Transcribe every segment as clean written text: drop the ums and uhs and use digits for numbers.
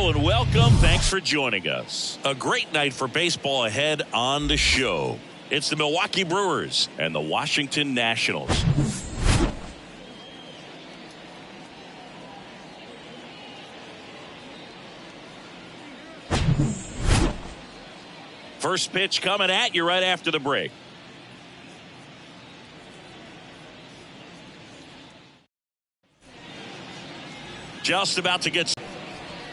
Hello and welcome. Thanks for joining us. A great night for baseball ahead on the show. It's the Milwaukee Brewers and the Washington Nationals. First pitch coming at you right after the break. Just about to get.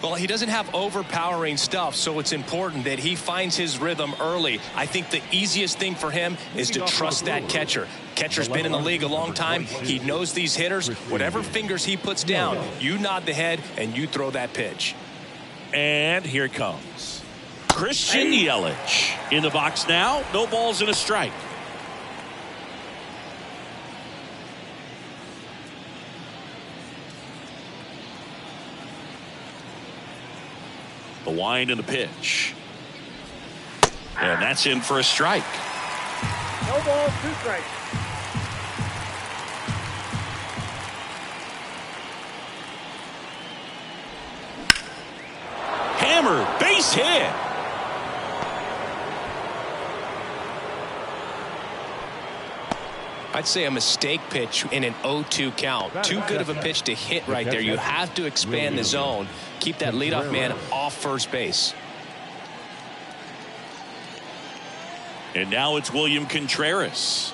Well, he doesn't have overpowering stuff, so it's important that he finds his rhythm early. I think the easiest thing for him is to trust that catcher. Catcher's been in the league a long time. He knows these hitters. Whatever fingers he puts down, you nod the head and you throw that pitch. And here it comes. Christian Yelich in the box now. No balls and a strike. The wind and the pitch. And that's in for a strike. No balls, 2 strikes. Hammer, base hit. I'd say a mistake pitch in an 0-2 count. Too good of a pitch to hit right there. You have to expand the zone. Keep that leadoff man off first base. And now it's William Contreras.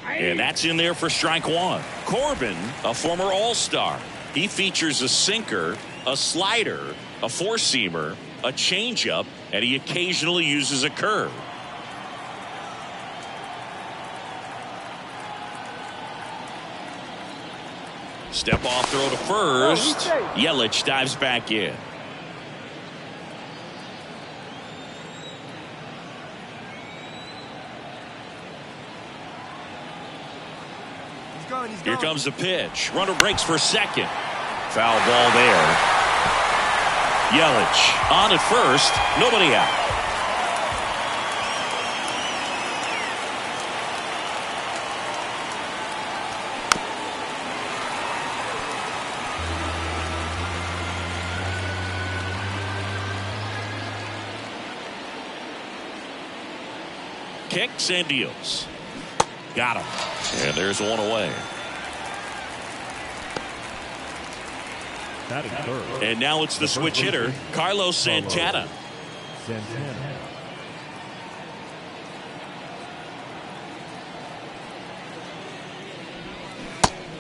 And that's in there for strike 1. Corbin, a former All-Star. He features a sinker, a slider, a four-seamer, a changeup, and he occasionally uses a curve. Step off throw to first. Yelich dives back in. Here comes the pitch. Runner breaks for second. Foul ball there. Yelich on at first. Nobody out. Kicks and deals. Got him. And there's one away. And now it's the switch hitter, Carlos Santana.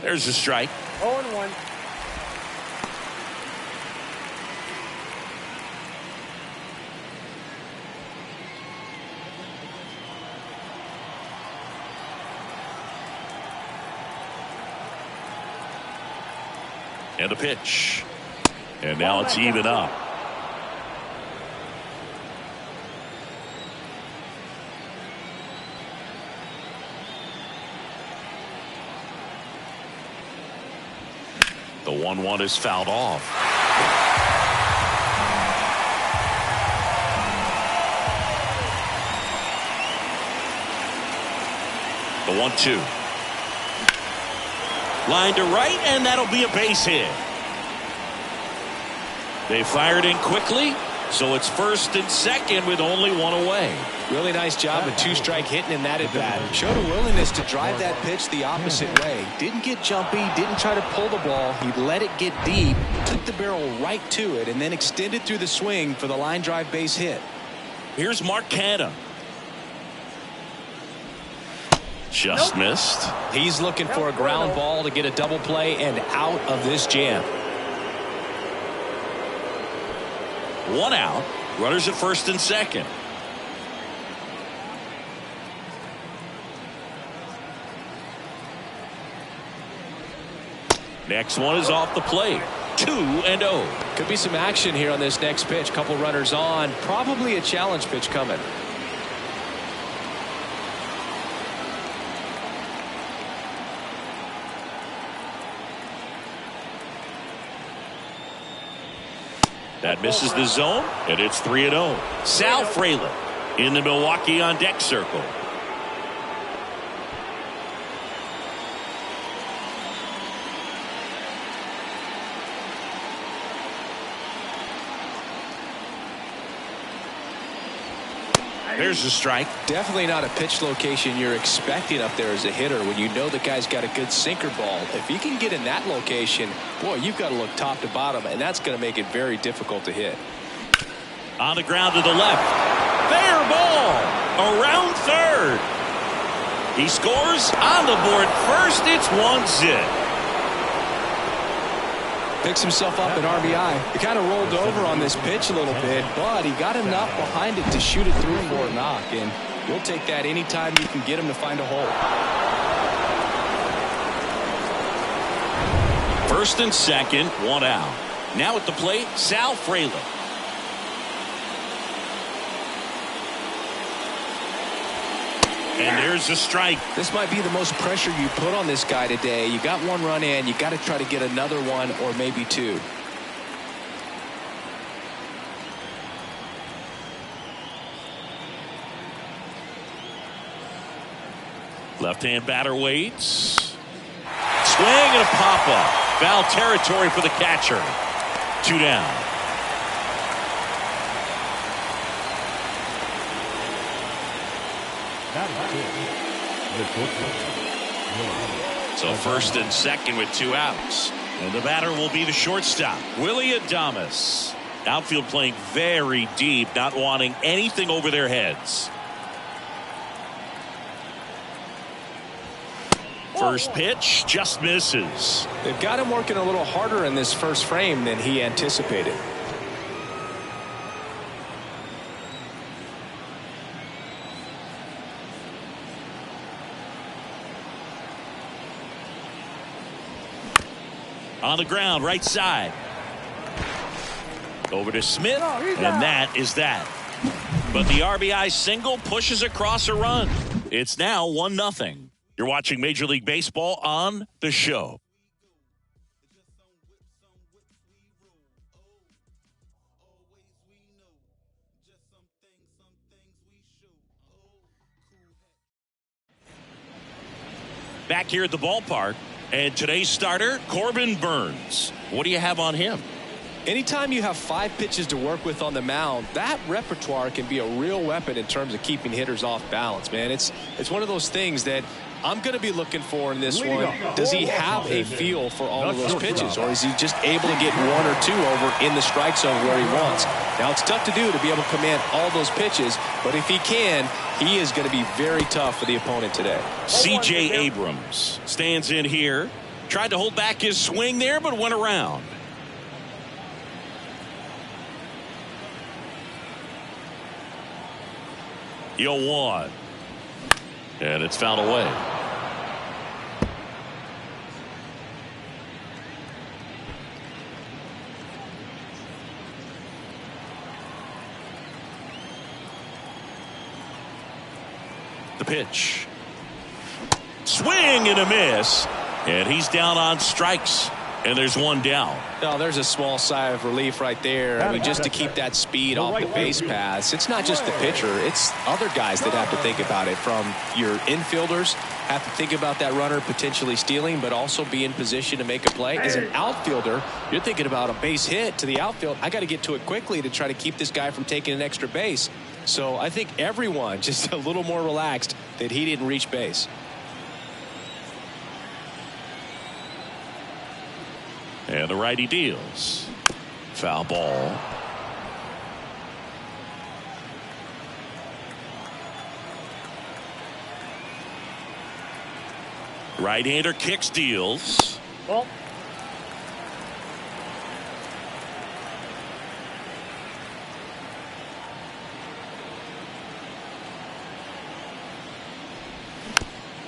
There's a strike. 0-1. And a pitch. And now it's even up. The 1-1 is fouled off. The 1-2. Line to right, and that'll be a base hit. They fired in quickly, so it's first and second with only one away. Really nice job of 2-strike hitting in that at bat. Showed a willingness to drive that pitch the opposite way. Didn't get jumpy, didn't try to pull the ball. He let it get deep, took the barrel right to it, and then extended through the swing for the line drive base hit. Here's Mark Canha. Just missed. He's looking for a ground ball to get a double play and out of this jam. 1 out. Runners at first and second. Next one is off the plate. 2-0. Could be some action here on this next pitch. Couple runners on. Probably a challenge pitch coming. That misses the zone, and it's 3-0. Sal Frelick in the Milwaukee on deck circle. There's a strike. Definitely not a pitch location you're expecting up there as a hitter when you know the guy's got a good sinker ball. If he can get in that location, boy, you've got to look top to bottom, and that's going to make it very difficult to hit. On the ground to the left. Fair ball. Around third. He scores on the board first. It's 1-0. Picks himself up an RBI. He kind of rolled over on this pitch a little bit, but he got enough behind it to shoot it through for a knock, and you'll take that anytime you can get him to find a hole. First and second, one out. Now at the plate, Sal Frelick. And there's a strike. This might be the most pressure you put on this guy today. You got one run in. You got to try to get another one or maybe two. Left-hand batter waits. Swing and a pop-up. Foul territory for the catcher. 2 down. So first and second with 2 outs. And the batter will be the shortstop, Willie Adames. Outfield playing very deep, not wanting anything over their heads. First pitch just misses. They've got him working a little harder in this first frame than he anticipated. On the ground, right side. Over to Smith, and that is that. But the RBI single pushes across a run. It's now 1-0. You're watching Major League Baseball on The Show. Back here at the ballpark, and today's starter, Corbin Burnes. What do you have on him? Anytime you have 5 pitches to work with on the mound, that repertoire can be a real weapon in terms of keeping hitters off balance, man. It's one of those things that I'm going to be looking for in this one. Does he have a feel for all of those pitches, or is he just able to get 1 or 2 over in the strike zone where he wants? Now, it's tough to do to be able to command all those pitches, but if he can, he is going to be very tough for the opponent today. C.J. Abrams stands in here. Tried to hold back his swing there, but went around. Yo, 1. And it's fouled away. The pitch. Swing and a miss. And he's down on strikes. And there's 1 down. No, there's a small sigh of relief right there. I mean, just to keep that speed off the base pass. It's not just the pitcher. It's other guys that have to think about it. From your infielders, have to think about that runner potentially stealing, but also be in position to make a play. As an outfielder, you're thinking about a base hit to the outfield. I got to get to it quickly to try to keep this guy from taking an extra base. So I think everyone just a little more relaxed that he didn't reach base. And the righty deals. Foul ball. Right-hander kicks, deals. Well,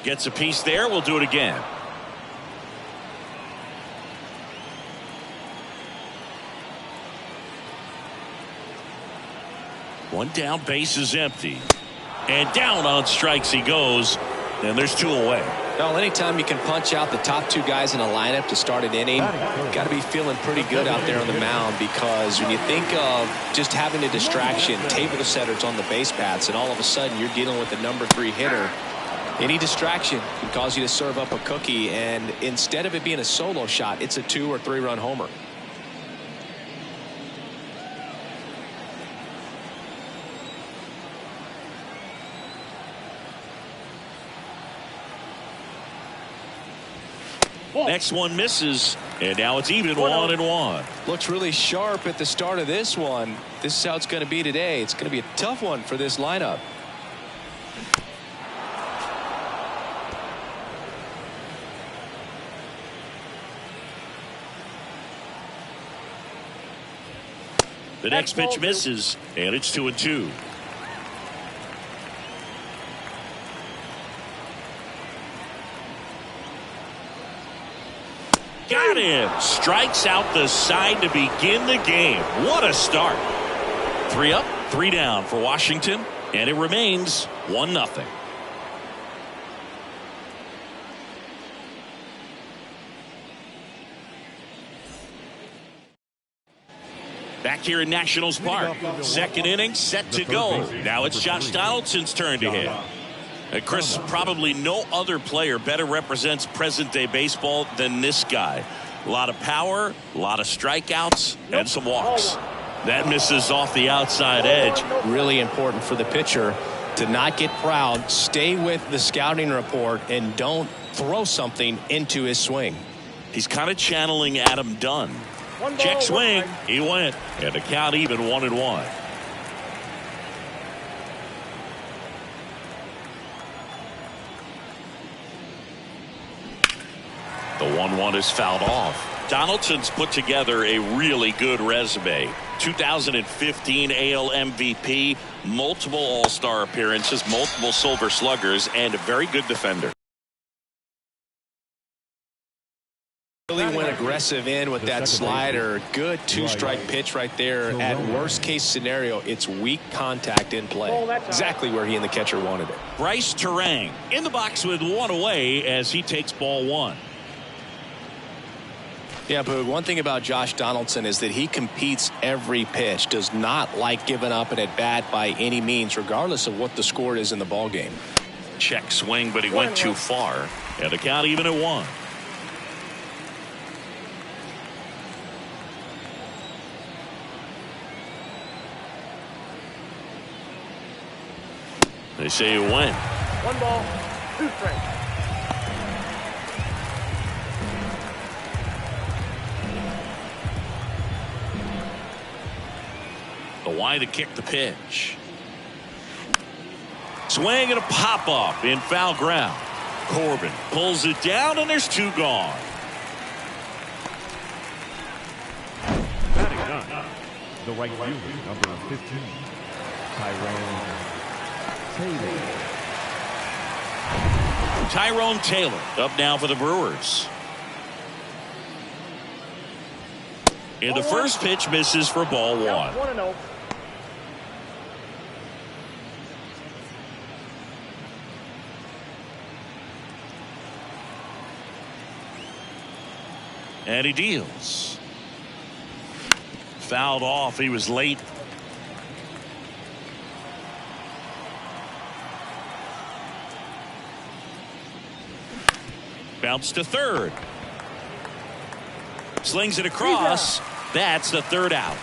gets a piece there. We'll do it again. One down, base is empty. And down on strikes he goes. And there's 2 away. Well, anytime you can punch out the top 2 guys in a lineup to start an inning, got to be feeling pretty good out there on the mound, because when you think of just having a distraction, table setters on the base paths, and all of a sudden you're dealing with the number 3 hitter, any distraction can cause you to serve up a cookie, and instead of it being a solo shot, it's a 2 or 3 run homer. Next one misses, and now it's even 1-1. Looks really sharp at the start of this one. This is how it's going to be today. It's going to be a tough one for this lineup. The next pitch misses, and it's 2-2. Got him. Strikes out the side to begin the game. What a start. 3 up, 3 down for Washington, and it remains 1-0. Back here in Nationals Park. Second inning set to go. Now it's Josh Donaldson's turn to hit. Chris, probably no other player better represents present-day baseball than this guy. A lot of power, a lot of strikeouts, and some walks. That misses off the outside edge. Really important for the pitcher to not get proud, stay with the scouting report, and don't throw something into his swing. He's kind of channeling Adam Dunn. Check swing. He went. And the count even 1-1. The 1-1 is fouled off. Donaldson's put together a really good resume. 2015 AL MVP, multiple All-Star appearances, multiple Silver Sluggers, and a very good defender. Really went aggressive in with that slider. Good 2-strike pitch right there. At worst case scenario, it's weak contact in play. Exactly where he and the catcher wanted it. Bryce Terang in the box with 1 away as he takes ball 1. Yeah, but one thing about Josh Donaldson is that he competes every pitch, does not like giving up an at-bat by any means, regardless of what the score is in the ball game. Check swing, but he went too far. And the count even at 1. They say he went. 1 ball, 2 strikes. The wide to kick the pitch. Swing and a pop up in foul ground. Corbin pulls it down, and there's 2 gone. Batting none. The right fielder, number 15, Tyrone Taylor up now for the Brewers. And the first pitch misses for ball 1. 1-0. And he deals. Fouled off. He was late. Bounce to third. Slings it across. That's the 3rd out.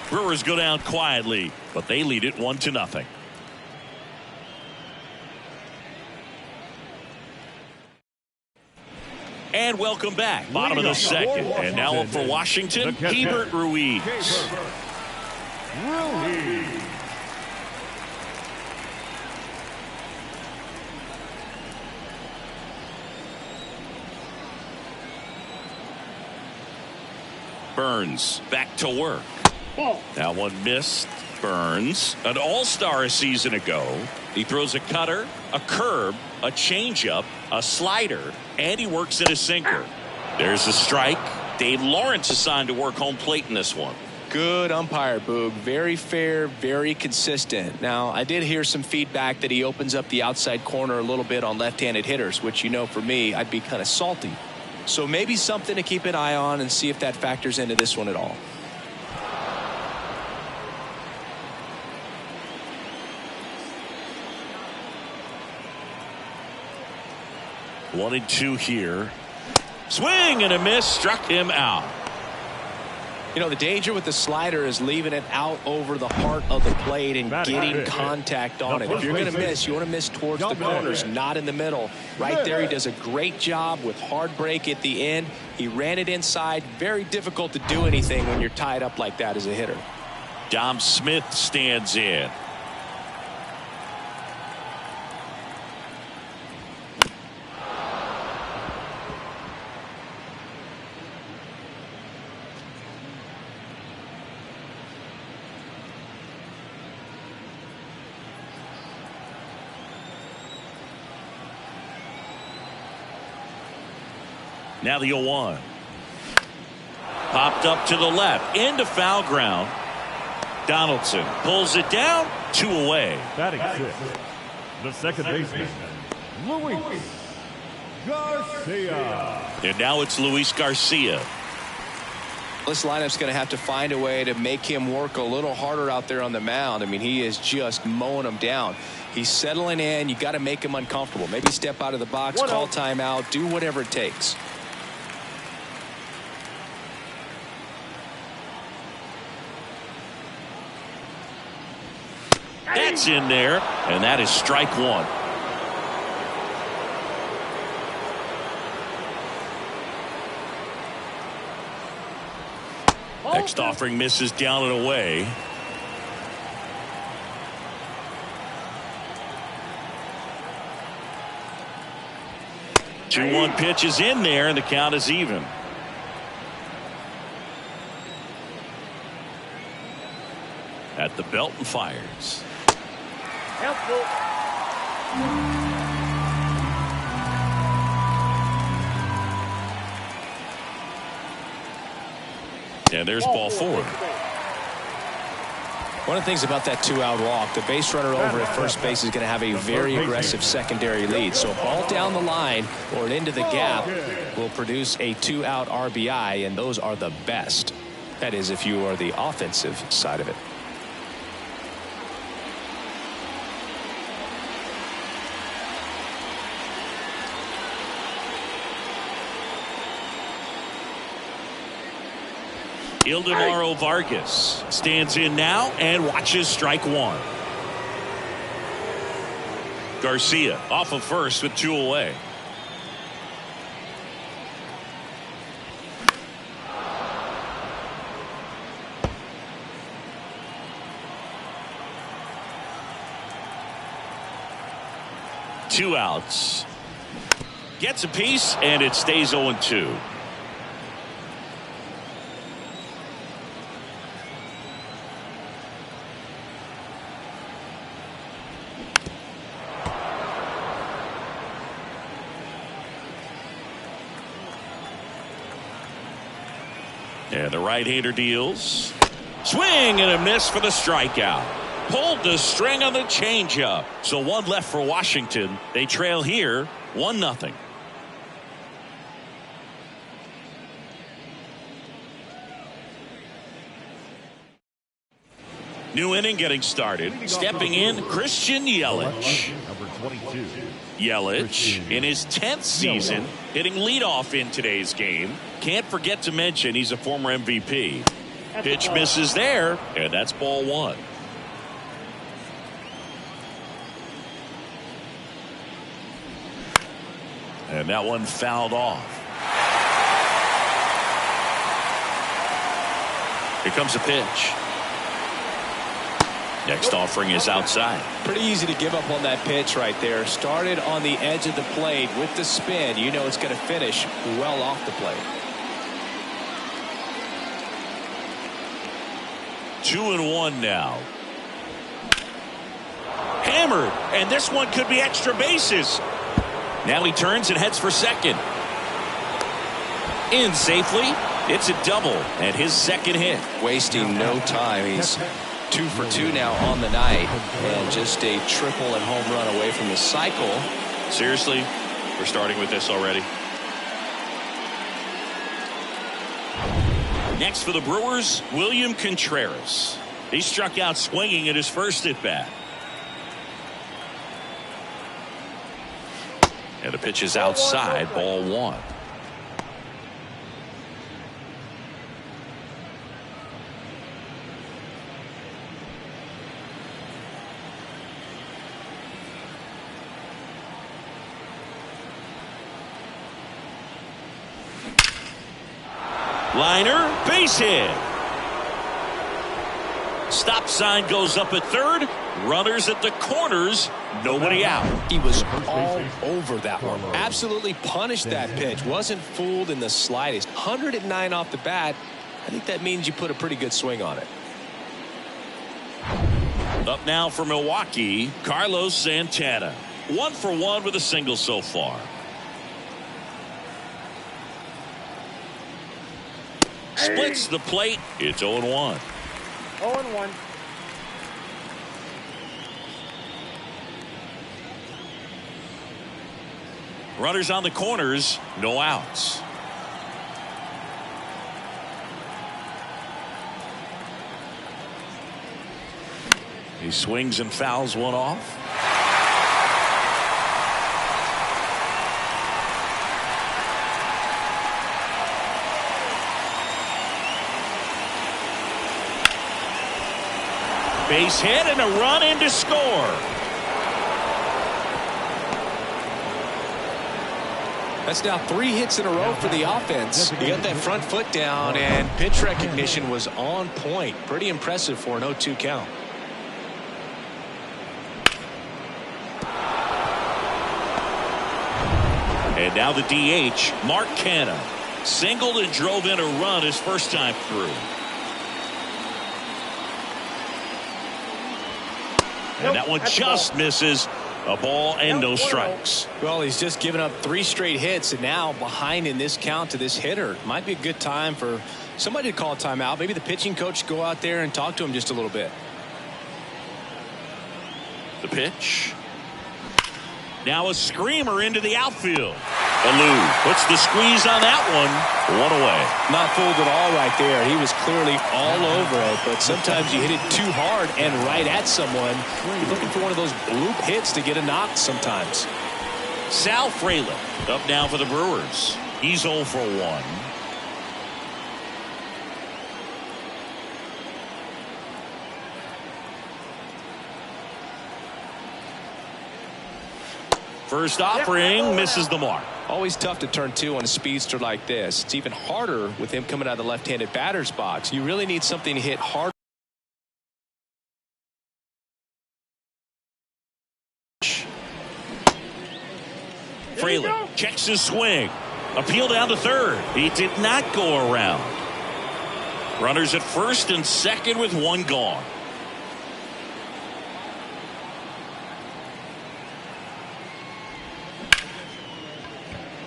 Brewers go down quietly, but they lead it 1-0. And welcome back. Bottom of the second. And now up for Washington, Hebert Ruiz. Burns back to work. That one missed. Burns, an all-star a season ago. He throws a cutter, a curve, a changeup, a slider, and he works in a sinker. There's a strike. Dave Lawrence assigned to work home plate in this one. Good umpire, Boog. Very fair, very consistent. Now, I did hear some feedback that he opens up the outside corner a little bit on left-handed hitters, which, you know, for me, I'd be kind of salty. So maybe something to keep an eye on and see if that factors into this one at all. One and 2 here. Swing and a miss, struck him out. You know, the danger with the slider is leaving it out over the heart of the plate and getting contact on it. If you're going to miss, you want to miss towards the corners, not in the middle. Right there, he does a great job with hard break at the end. He ran it inside. Very difficult to do anything when you're tied up like that as a hitter. Dom Smith stands in. Now the 0-1. Popped up to the left into foul ground. Donaldson pulls it down, 2 away. Batting sixth, the second baseman, Luis Garcia. And now it's Luis Garcia. This lineup's going to have to find a way to make him work a little harder out there on the mound. I mean, he is just mowing them down. He's settling in. You got to make him uncomfortable. Maybe step out of the box, call timeout, do whatever it takes. That's in there, and that is strike one. Next offering misses down and away. The 2-1 pitch is in there, and the count is even. At the belt and fires. And there's ball 4. One of the things about that 2-out walk, the base runner over at first base is going to have a very aggressive secondary lead. So ball down the line or into the gap will produce a 2-out RBI, and those are the best. That is, if you are the offensive side of it. Ildemaro Vargas stands in now and watches strike one. Garcia off of first with 2 away. Two outs. Gets a piece and it stays 0-2. And the right-hander deals. Swing and a miss for the strikeout. Pulled the string on the changeup. So one left for Washington. They trail here 1-0. New inning getting started. Stepping in, Christian Yelich. Number 22. Yelich in his 10th season hitting leadoff in today's game. Can't forget to mention he's a former MVP. Pitch misses there, and that's ball 1. And that one fouled off. Here comes a pitch. Next offering is outside. Pretty easy to give up on that pitch right there. Started on the edge of the plate with the spin. You know it's going to finish well off the plate. 2-1 now. Hammered, and this one could be extra bases. Now he turns and heads for second. In safely. It's a double and his second hit. Wasting no time. He's 2 for 2 now on the night, and just a triple and home run away from the cycle. Seriously, we're starting with this already. Next for the Brewers, William Contreras. He struck out swinging at his first at bat. And the pitch is outside, ball 1. Liner, base hit. Stop sign goes up at third. Runners at the corners. Nobody out. He was all over that one. Absolutely punished that pitch. Wasn't fooled in the slightest. 109 off the bat. I think that means you put a pretty good swing on it. Up now for Milwaukee, Carlos Santana. 1 for 1 with a single so far. Splits the plate. It's 0-1. 0-1. Runners on the corners, no outs. He swings and fouls one off. Base hit and a run in to score. That's now 3 hits in a row for the offense. He got that front foot down, and pitch recognition was on point. Pretty impressive for an 0-2 count. And now the DH, Mark Canha. Singled and drove in a run his first time through. And that one just misses. A ball and no strikes. Well, he's just given up 3 straight hits, and now behind in this count to this hitter. Might be a good time for somebody to call a timeout. Maybe the pitching coach go out there and talk to him just a little bit. The pitch. Now a screamer into the outfield. Alou puts the squeeze on that one. 1 away. Not fooled at all right there. He was clearly all over it, but sometimes you hit it too hard and right at someone. You're looking for one of those bloop hits to get a knock sometimes. Sal Frelick up now for the Brewers. He's 0 for 1. First offering misses the mark. Always tough to turn 2 on a speedster like this. It's even harder with him coming out of the left-handed batter's box. You really need something to hit hard. Frelick checks his swing. Appeal down to third. He did not go around. Runners at first and second with 1 gone.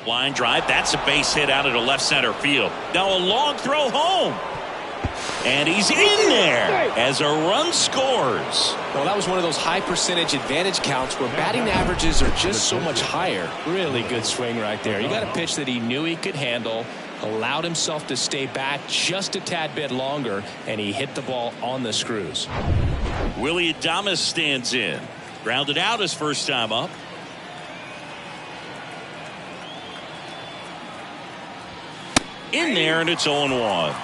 Line drive. That's a base hit out of the left center field. Now a long throw home. And he's in there as a run scores. Well, that was one of those high percentage advantage counts where batting averages are just so much higher. Really good swing right there. You got a pitch that he knew he could handle, allowed himself to stay back just a tad bit longer, and he hit the ball on the screws. Willie Adames stands in. Grounded out his first time up. In there, and it's 0-1.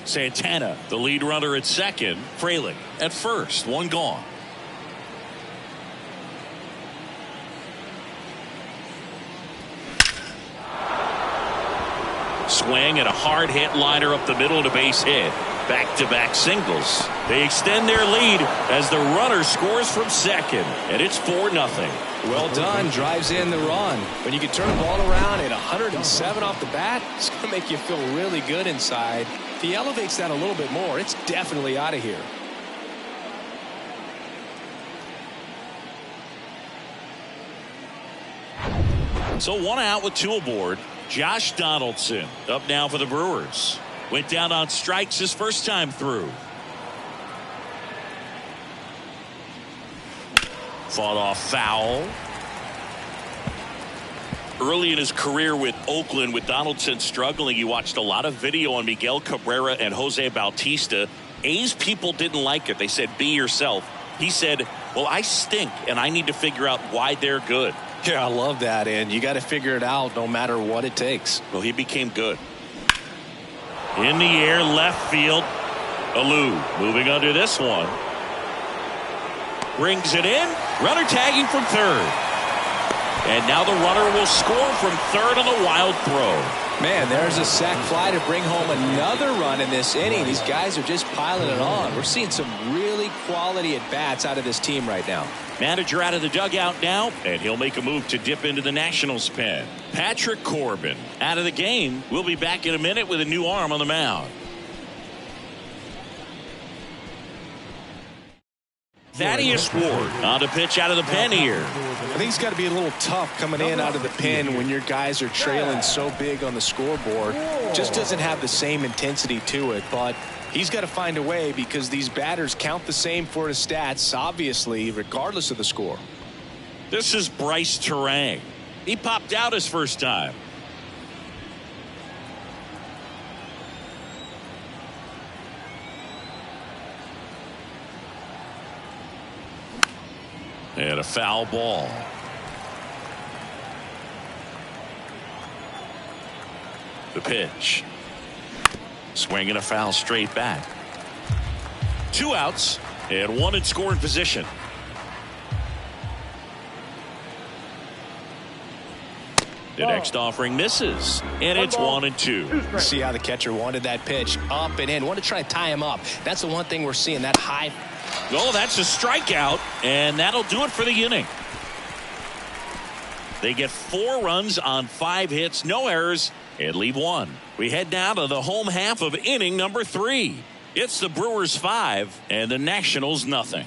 Santana, the lead runner at second. Frelick at first. 1 gone. Swing and a hard hit liner up the middle to base hit. Back-to-back singles. They extend their lead as the runner scores from second, and it's 4-0. Well done. Drives in the run. When you can turn the ball around at 107 off the bat, it's going to make you feel really good inside. If he elevates that a little bit more, it's definitely out of here. So 1 out with 2 aboard. Josh Donaldson up now for the Brewers. Went down on strikes his first time through. Fought off foul. Early in his career with Oakland, with Donaldson struggling, he watched a lot of video on Miguel Cabrera and Jose Bautista. A's people didn't like it. They said, be yourself. He said, well, I stink, and I need to figure out why they're good. Yeah, I love that, and you got to figure it out no matter what it takes. Well, he became good. In the air, left field. Alou moving under this one. Brings it in. Runner tagging from third. And now the runner will score from third on the wild throw. Man, there's a sac fly to bring home another run in this inning. These guys are just piling it on. We're seeing some really quality at-bats out of this team right now. Manager out of the dugout now, and he'll make a move to dip into the Nationals pen. Patrick Corbin out of the game. We'll be back in a minute with a new arm on the mound. Thaddeus Ward on the pitch out of the pen here. I think it's got to be a little tough coming in out of the pen when your guys are trailing so big on the scoreboard. Just doesn't have the same intensity to it, but he's got to find a way because these batters count the same for his stats, obviously, regardless of the score. This is Bryce Terang. He popped out his first time. And a foul ball. The pitch. Swinging a foul straight back. 2 outs and 1 in scoring position. The next offering misses, and it's 1-2. See how the catcher wanted that pitch up and in. Want to try to tie him up. That's the one thing we're seeing, that high. Oh, that's a strikeout, and that'll do it for the inning. They get 4 runs on 5 hits, no errors, and leave 1. We head now to the home half of inning number 3. It's the Brewers 5 and the Nationals nothing.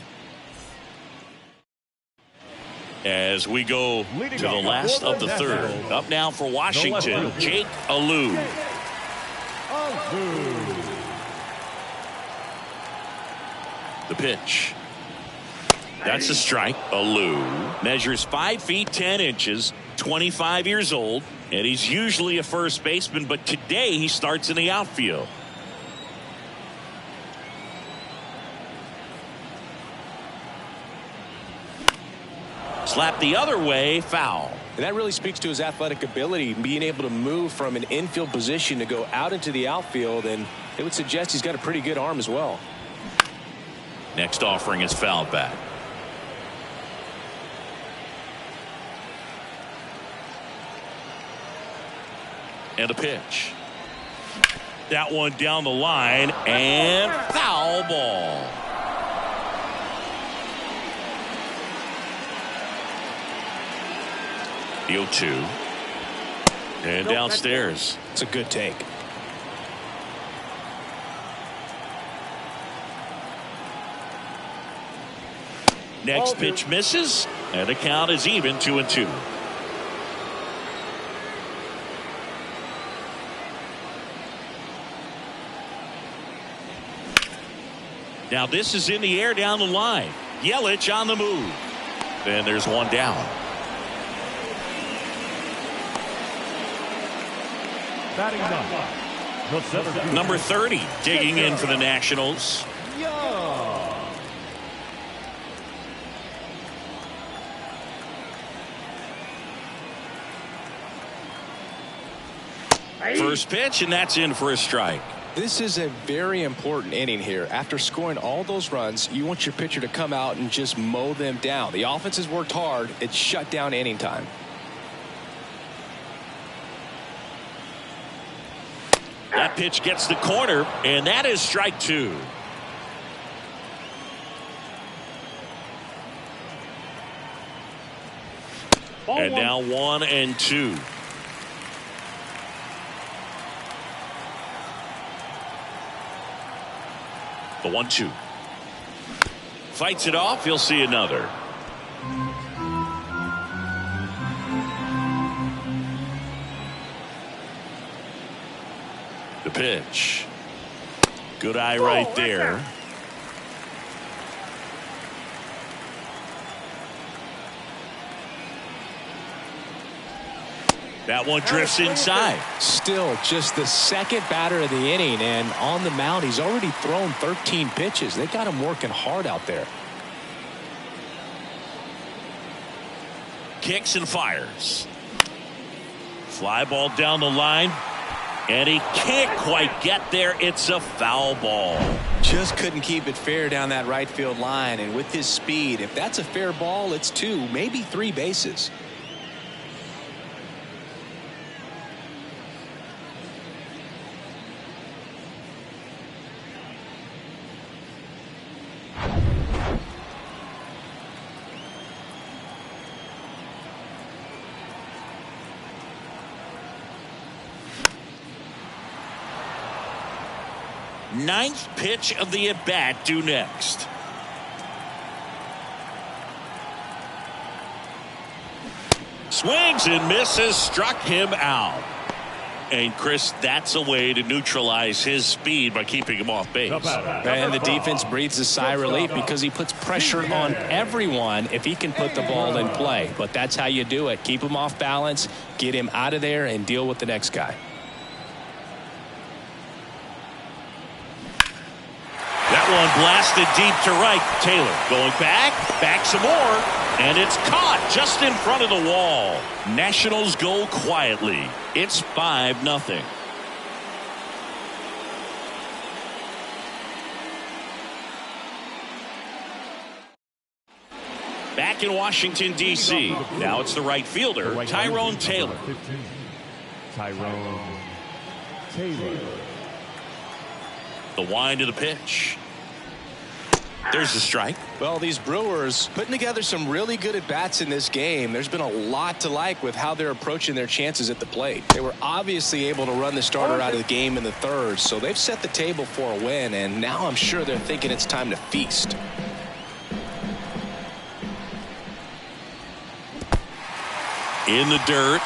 As we go to the last of the third. Up now for Washington, Jake Alou. The pitch. That's a strike. Alou measures 5 feet 10 inches, 25 years old, and he's usually a first baseman, but today he starts in the outfield. Slap the other way, foul. And that really speaks to his athletic ability, being able to move from an infield position to go out into the outfield, and it would suggest he's got a pretty good arm as well. Next offering is fouled back. And the pitch. That one down the line, and foul ball. The 0-2. And downstairs. It's a good take. Next pitch misses, and the count is even 2-2. Now this is in the air down the line. Yelich on the move. And there's one down. Number 30 digging in for the Nationals. First pitch, and that's in for a strike. This is a very important inning here. After scoring all those runs, you want your pitcher to come out and just mow them down. The offense has worked hard. It's shut down inning time. That pitch gets the corner, and that is strike 2. And now 1-2. The 1-2. Fights it off. He'll see another. The pitch. Good eye right there. That one drifts inside. Still just the second batter of the inning, and on the mound he's already thrown 13 pitches. They got him working hard out there. Kicks and fires. Fly ball down the line, and he can't quite get there. It's a foul ball. Just couldn't keep it fair down that right field line, and with his speed, if that's a fair ball, it's 2, maybe 3 bases. Ninth pitch of the at-bat due next. Swings and misses, struck him out. And Chris, that's a way to neutralize his speed by keeping him off base. And the defense breathes a sigh of relief because he puts pressure on everyone if he can put the ball in play. But that's how you do it. Keep him off balance, get him out of there, and deal with the next guy. That one blasted deep to right. Taylor going back some more, and it's caught just in front of the wall. Nationals go quietly. It's 5-0. Back in Washington, D.C. Now it's the right fielder, Tyrone Taylor. Tyrone Taylor. The wind of the pitch. There's the strike. Well, these Brewers putting together some really good at-bats in this game. There's been a lot to like with how they're approaching their chances at the plate. They were obviously able to run the starter out of the game in the third, so they've set the table for a win, and now I'm sure they're thinking it's time to feast. In the dirt.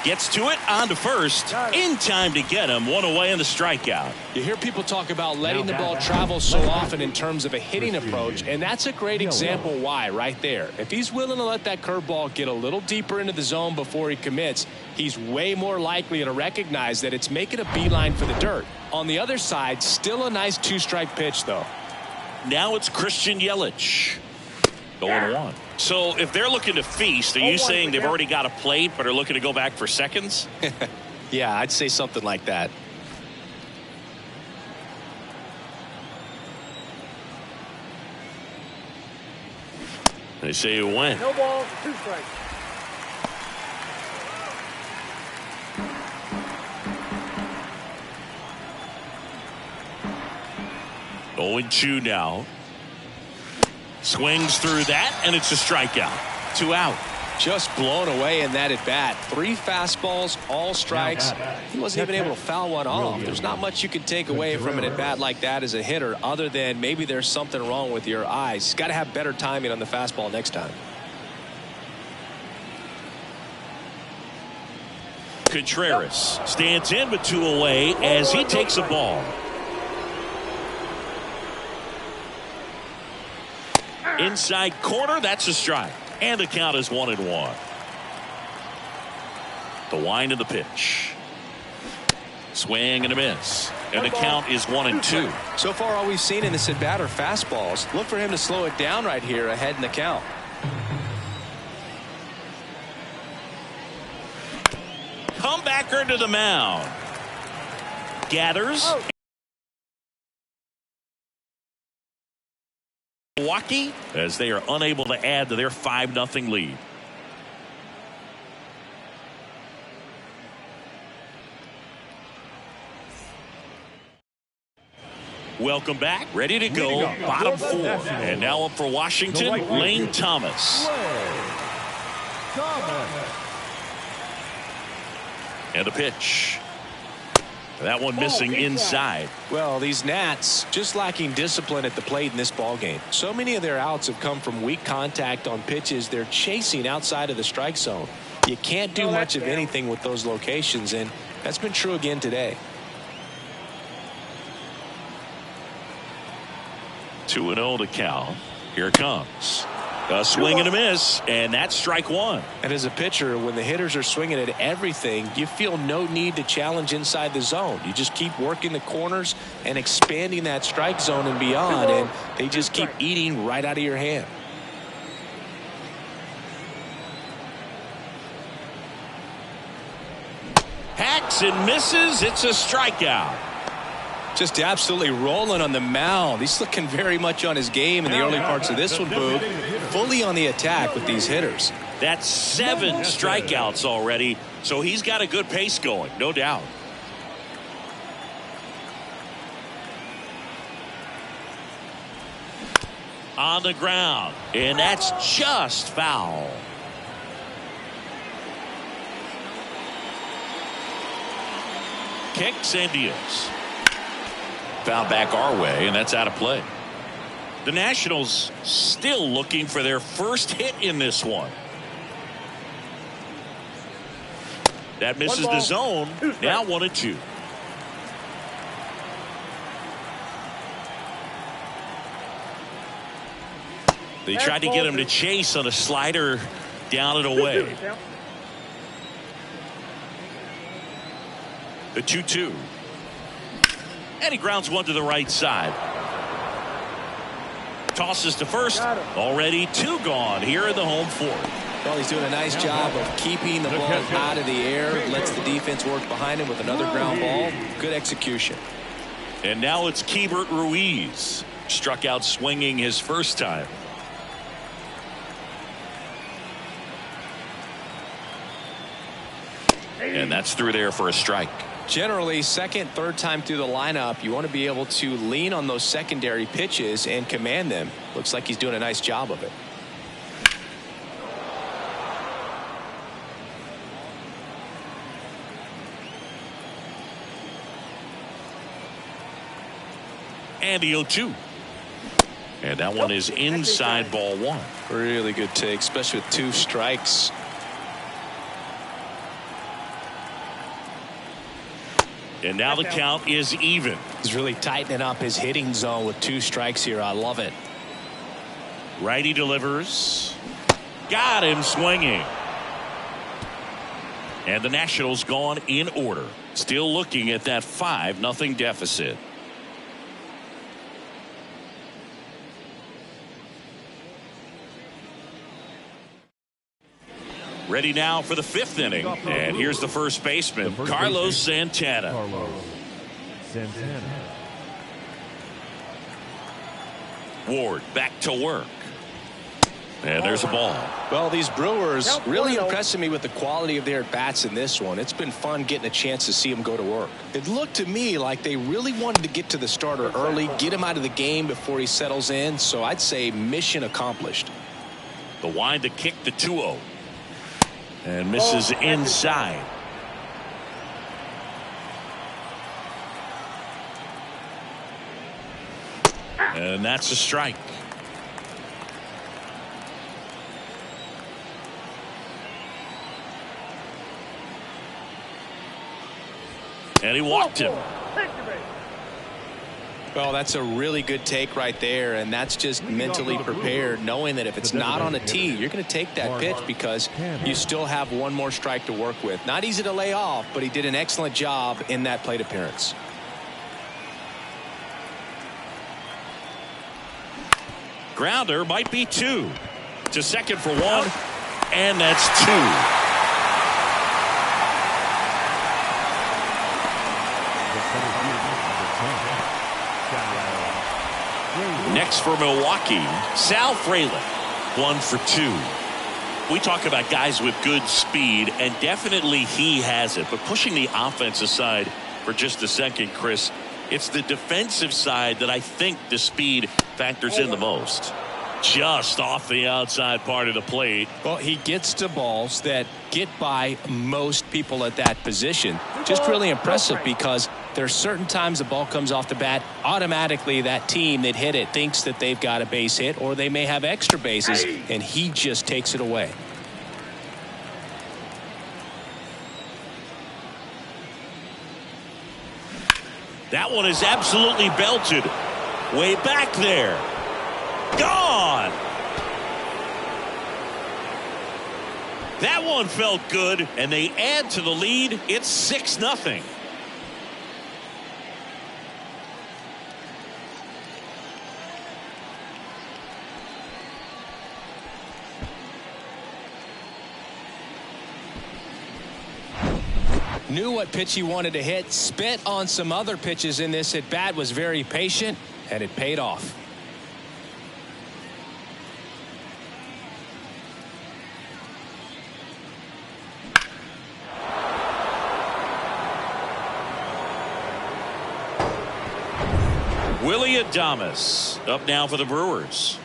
Gets to it, on to first, in time to get him. One away in the strikeout. You hear people talk about letting the ball travel so often in terms of a hitting approach, and that's a great example why right there. If he's willing to let that curveball get a little deeper into the zone before he commits, he's way more likely to recognize that it's making a beeline for the dirt. On the other side, still a nice 2-strike pitch, though. Now it's Christian Yelich. 0-1. So if they're looking to feast, are you saying they've already got a plate but are looking to go back for seconds? Yeah, I'd say something like that. They say you win. No balls, 2 strikes. Going 2 now. Swings through that, and it's a strikeout. 2 out. Just blown away in that at bat. 3 fastballs, all strikes. He wasn't even able to foul one off. There's not much you can take away from an at bat like that as a hitter, other than maybe there's something wrong with your eyes. Got to have better timing on the fastball next time. Contreras stands in with 2 away as he takes a ball. Inside corner, that's a strike. And the count is 1-1. The wind of the pitch. Swing and a miss. And the count is 1-2. So far, all we've seen in this at bat are fastballs. Look for him to slow it down right here ahead in the count. Comebacker to the mound. Gathers. Milwaukee as they are unable to add to their 5-0 lead. Welcome back. Ready to go. Bottom 4. And now up for Washington, Lane Thomas. And a pitch. That one missing inside. Well, these Nats just lacking discipline at the plate in this ball game. So many of their outs have come from weak contact on pitches they're chasing outside of the strike zone. You can't do much of anything with those locations, and that's been true again today. 2-0 to Cal. Here it comes. A swing and a miss, and that's strike 1. And as a pitcher, when the hitters are swinging at everything, you feel no need to challenge inside the zone. You just keep working the corners and expanding that strike zone and beyond, and they just keep eating right out of your hand. Hacks and misses. It's a strikeout. Just absolutely rolling on the mound. He's looking very much on his game in the early parts of this one, Boog. Fully on the attack with these hitters. That's 7 strikeouts already, so he's got a good pace going, no doubt. On the ground, and that's just foul. Kicks and deals. Foul back our way, and that's out of play. The Nationals still looking for their first hit in this one. That misses the zone. Now 1-2. They tried to get him to chase on a slider down and away. The 2-2. And he grounds one to the right side. Tosses to first. Already 2 gone here in the home 4th. Well, he's doing a nice job of keeping the ball out of the air. Lets the defense work behind him with another ground ball. Good execution. And now it's Keibert Ruiz. Struck out swinging his first time. And that's through there for a strike. Generally, second, third time through the lineup, you want to be able to lean on those secondary pitches and command them. Looks like he's doing a nice job of it. And the 0-2. And that one is inside ball 1. Really good take, especially with 2 strikes. And now the count is even. He's really tightening up his hitting zone with 2 strikes here. I love it. Righty delivers. Got him swinging. And the Nationals gone in order. Still looking at that 5-0 deficit. Ready now for the 5th inning. And here's the first baseman, Carlos Santana. Ward back to work. And there's a ball. Well, these Brewers really impressing me with the quality of their at-bats in this one. It's been fun getting a chance to see them go to work. It looked to me like they really wanted to get to the starter early, get him out of the game before he settles in. So I'd say mission accomplished. The wind to kick the 2-0. And misses inside. And that's a strike. And he walked him. Well, that's a really good take right there, and that's just mentally prepared, knowing that if it's not on a tee, you're going to take that pitch because you still have one more strike to work with. Not easy to lay off, but he did an excellent job in that plate appearance. Grounder might be 2. To second for 1, and that's 2. Next for Milwaukee, Sal Frelick, 1 for 2. We talk about guys with good speed, and definitely he has it. But pushing the offense aside for just a second, Chris, it's the defensive side that I think the speed factors in the most. Just off the outside part of the plate. Well, he gets to balls that get by most people at that position. Just really impressive because there are certain times the ball comes off the bat, automatically that team that hit it thinks that they've got a base hit, or they may have extra bases, and he just takes it away. That one is absolutely belted. Way back there. Gone. That one felt good, and they add to the lead. It's 6-0. Knew what pitch he wanted to hit, spent on some other pitches in this at bat, was very patient, and it paid off. Willie Adames up now for the Brewers.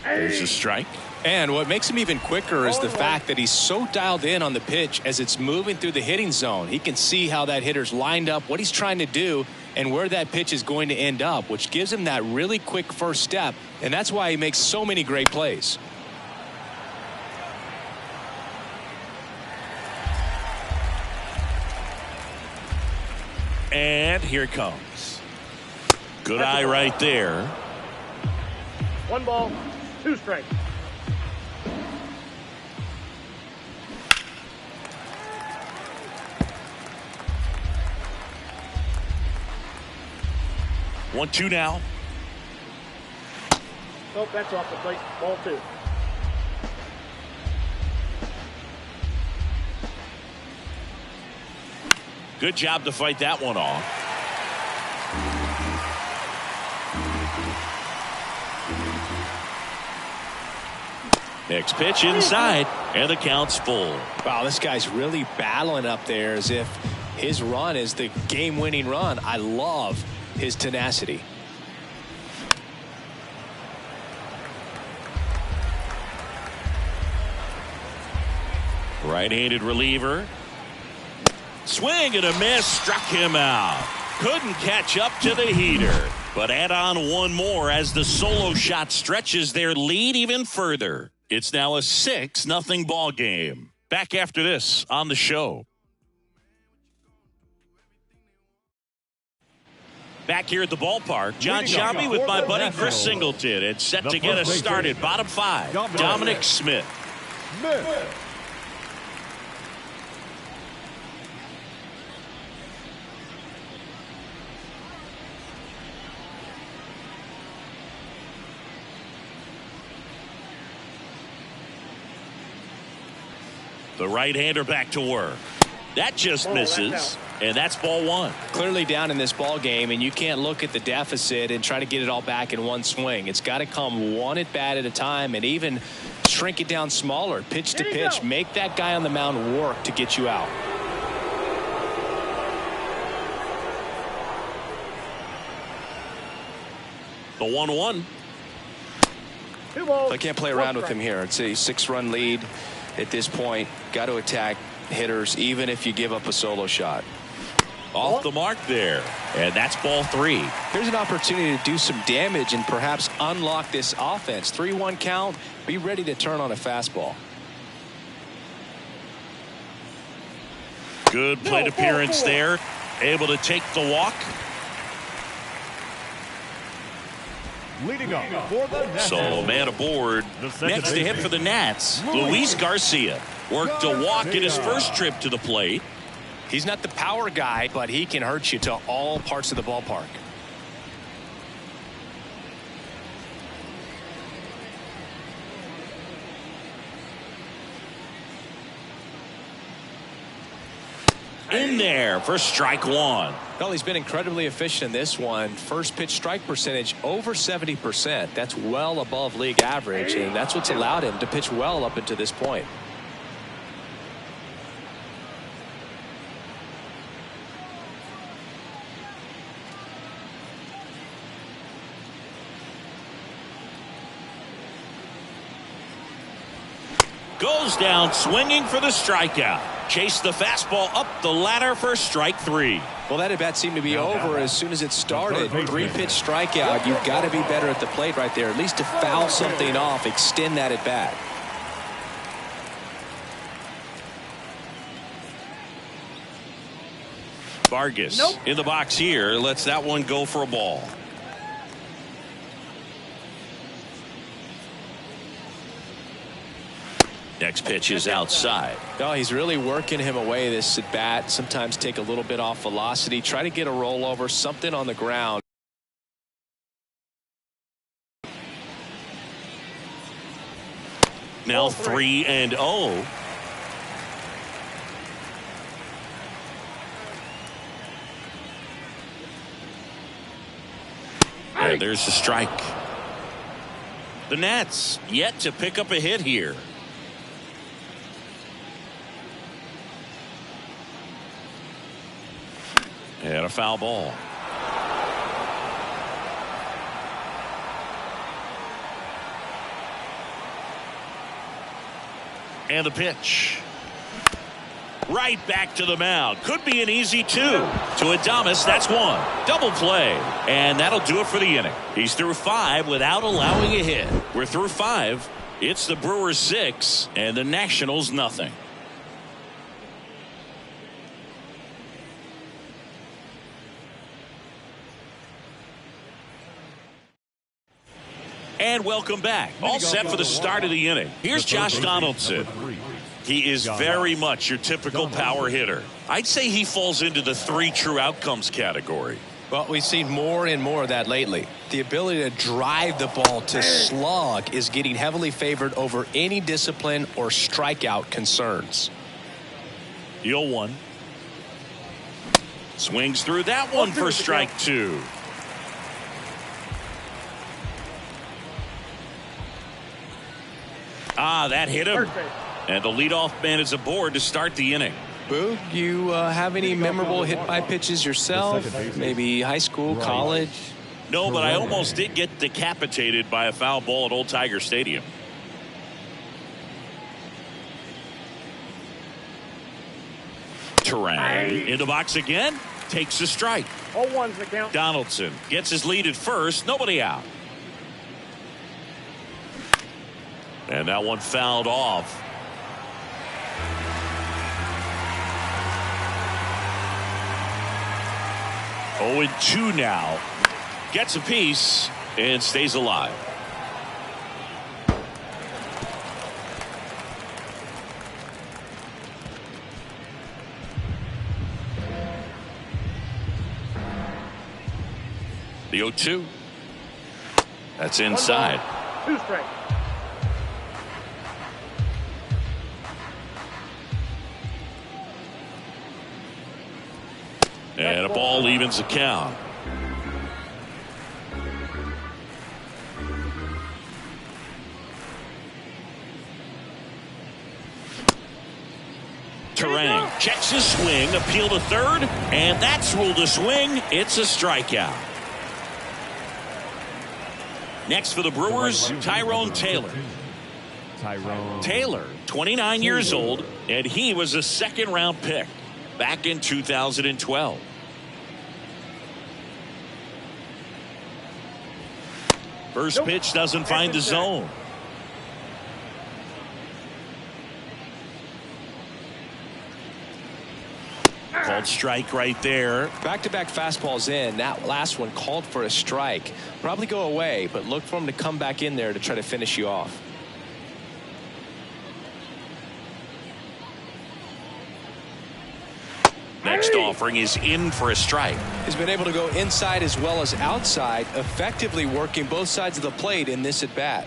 There's a strike. And what makes him even quicker is the fact that he's so dialed in on the pitch as it's moving through the hitting zone. He can see how that hitter's lined up, what he's trying to do, and where that pitch is going to end up, which gives him that really quick first step, and that's why he makes so many great plays. And here it comes. Good eye right there. 1 ball, 2 strikes. One, two now. Oh, that's off the plate. Ball 2. Good job to fight that one off. Next pitch inside, and the count's full. Wow, this guy's really battling up there as if his run is the game-winning run. I love his tenacity. Right-handed reliever. Swing and a miss, struck him out. Couldn't catch up to the heater, but add on one more as the solo shot stretches their lead even further. It's now a 6-0 ball game. Back after this on the show. Back here at the ballpark, John Shabby with my buddy Chris Singleton. It's set to get us started. Bottom 5, Dominic Smith. The right-hander back to work. That just misses, and that's ball 1. Clearly down in this ball game, and you can't look at the deficit and try to get it all back in one swing. It's got to come one at bat at a time, and even shrink it down smaller, pitch to pitch. Make that guy on the mound work to get you out. The 1-1. 2 balls. I can't play around with him here. It's a 6-run lead at this point. Got to attack hitters even if you give up a solo shot. Off the mark there, and that's ball 3. Here's an opportunity to do some damage and perhaps unlock this offense. 3-1 count. Be ready to turn on a fastball. Good plate appearance there. Able to take the walk. Leading up for the Nats. So man aboard. Next to hit for the Nats, Luis Garcia. Worked a walk in his first trip to the plate. He's not the power guy, but he can hurt you to all parts of the ballpark. In there for strike 1. Well, he's been incredibly efficient in this one. First pitch strike percentage over 70%. That's well above league average, and that's what's allowed him to pitch well up until this point. Goes down swinging for the strikeout. Chase the fastball up the ladder for strike 3. Well, that at bat seemed to be over as soon as it started. 3-pitch strikeout. You've got to be better at the plate right there, at least to foul something off, extend that at bat. Vargas in the box here, lets that one go for a ball. Next pitch is outside. Oh, he's really working him away this at bat. Sometimes take a little bit off velocity. Try to get a rollover, something on the ground. Now 3-0. And there's the strike. The Nats yet to pick up a hit here. And a foul ball. And the pitch. Right back to the mound. Could be an easy 2. To Adames, that's 1. Double play. And that'll do it for the inning. He's through 5 without allowing a hit. We're through 5. It's the Brewers 6 and the Nationals nothing. And welcome back. All set for the start of the inning. Here's Josh Donaldson. He is very much your typical power hitter. I'd say he falls into the 3 true outcomes category. Well, we've seen more and more of that lately. The ability to drive the ball to slug is getting heavily favored over any discipline or strikeout concerns. 0-1. Swings through that one for strike 2. That hit him. And the leadoff man is aboard to start the inning. Boo, you have any memorable hit-by pitches yourself? Maybe high school, college? No, but I almost did get decapitated by a foul ball at Old Tiger Stadium. Terang in the box again. Takes a strike. 0-1's the count. Donaldson gets his lead at first. Nobody out. And that one fouled off. Oh, and 2 now. Gets a piece and stays alive. The 0-2. That's inside. 2 strikes. And a ball evens the count. Terang checks his swing, appeal to third, and that's ruled a swing. It's a strikeout. Next for the Brewers, Tyrone Taylor. Taylor, 29 years old, and he was a 2nd-round pick back in 2012. First pitch doesn't find the zone. Called strike right there. Back-to-back fastballs in. That last one called for a strike. Probably go away, but look for him to come back in there to try to finish you off. Next offering is in for a strike. He's been able to go inside as well as outside, effectively working both sides of the plate in this at-bat.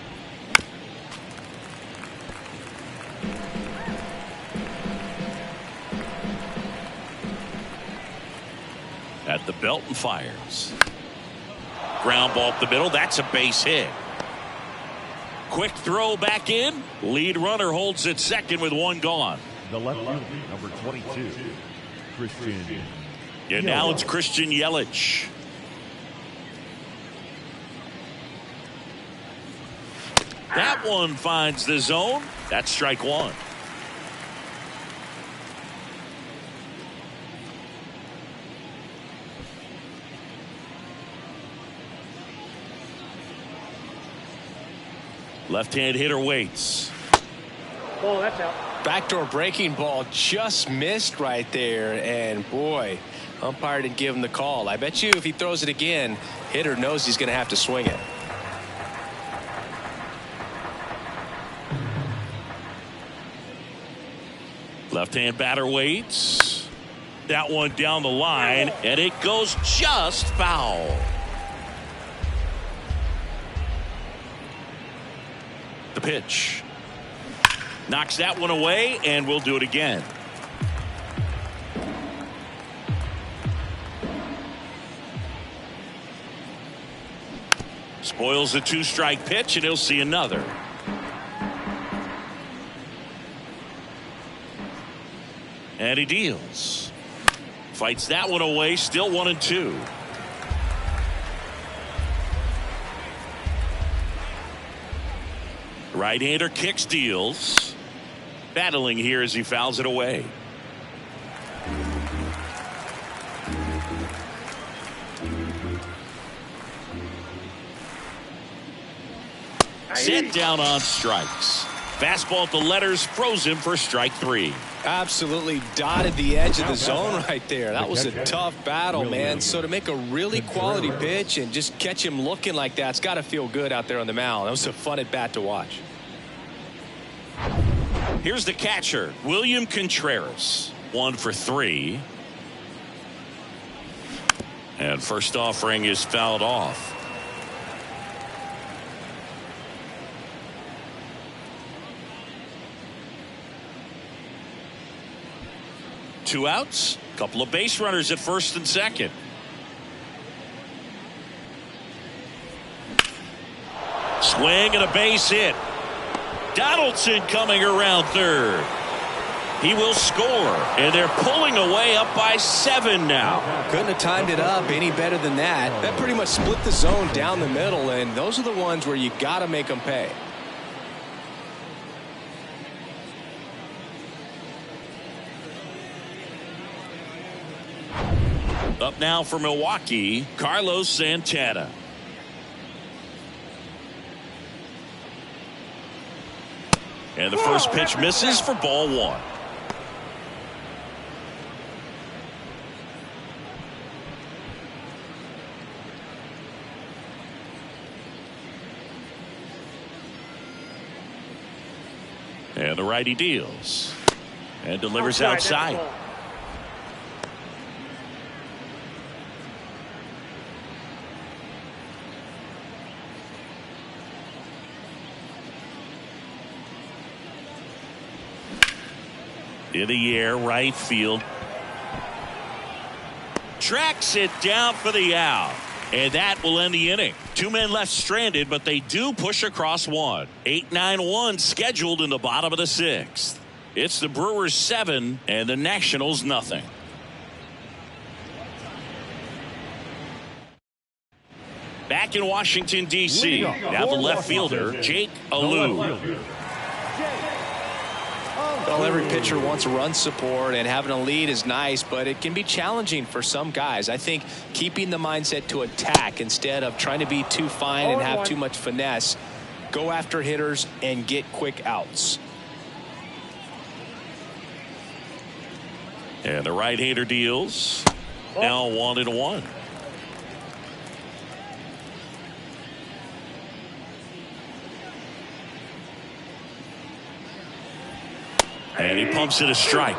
At the belt and fires. Ground ball up the middle. That's a base hit. Quick throw back in. Lead runner holds at second with 1 gone. The left fielder, number 22, Christian. And now it's Christian Yelich. That one finds the zone. That's strike 1. Left-hand hitter waits. Oh, that's out. Backdoor breaking ball just missed right there, and boy, umpire didn't give him the call. I bet you if he throws it again, hitter knows he's going to have to swing it. Left-hand batter waits. That one down the line, and it goes just foul. The pitch. Knocks that one away, and we'll do it again. Spoils the 2-strike pitch, and he'll see another. And he deals. Fights that one away, still 1-2. Right-hander kicks, deals. Battling here as he fouls it away. Set down on strikes. Fastball at the letters, froze him for strike 3. Absolutely dotted the edge of the zone right there. That was a tough battle, man. So to make a really quality pitch and just catch him looking like that, it's got to feel good out there on the mound. That was a fun at bat to watch. Here's the catcher, William Contreras. 1 for 3. And first offering is fouled off. Two outs, couple of base runners at first and second. Swing and a base hit. Donaldson coming around third. He will score, and they're pulling away up by 7 now. Couldn't have timed it up any better than that. That pretty much split the zone down the middle, and those are the ones where you got to make them pay. Up now for Milwaukee, Carlos Santana. And the first pitch misses for ball 1. And the righty deals and delivers outside. In the air, right field. Tracks it down for the out. And that will end the inning. 2 men left stranded, but they do push across 1. 8-9-1 scheduled in the bottom of the 6th. It's the Brewers 7 and the Nationals nothing. Back in Washington, D.C. Now the left fielder, Jake Alou. Well, every pitcher wants run support, and having a lead is nice, but it can be challenging for some guys. I think keeping the mindset to attack instead of trying to be too fine and have too much finesse. Go after hitters and get quick outs. And the right-hander deals. Now 1-1. And he pumps it a strike.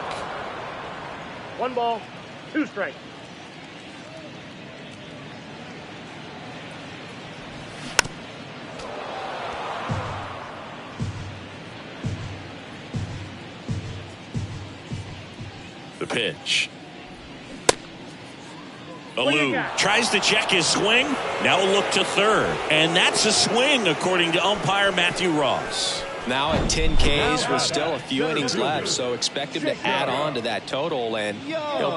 1 ball, 2 strikes. The pitch. Alou tries to check his swing. Now a look to third. And that's a swing, according to umpire Matthew Ross. Now at 10 Ks with still a few innings left, so expect him to add on to that total. And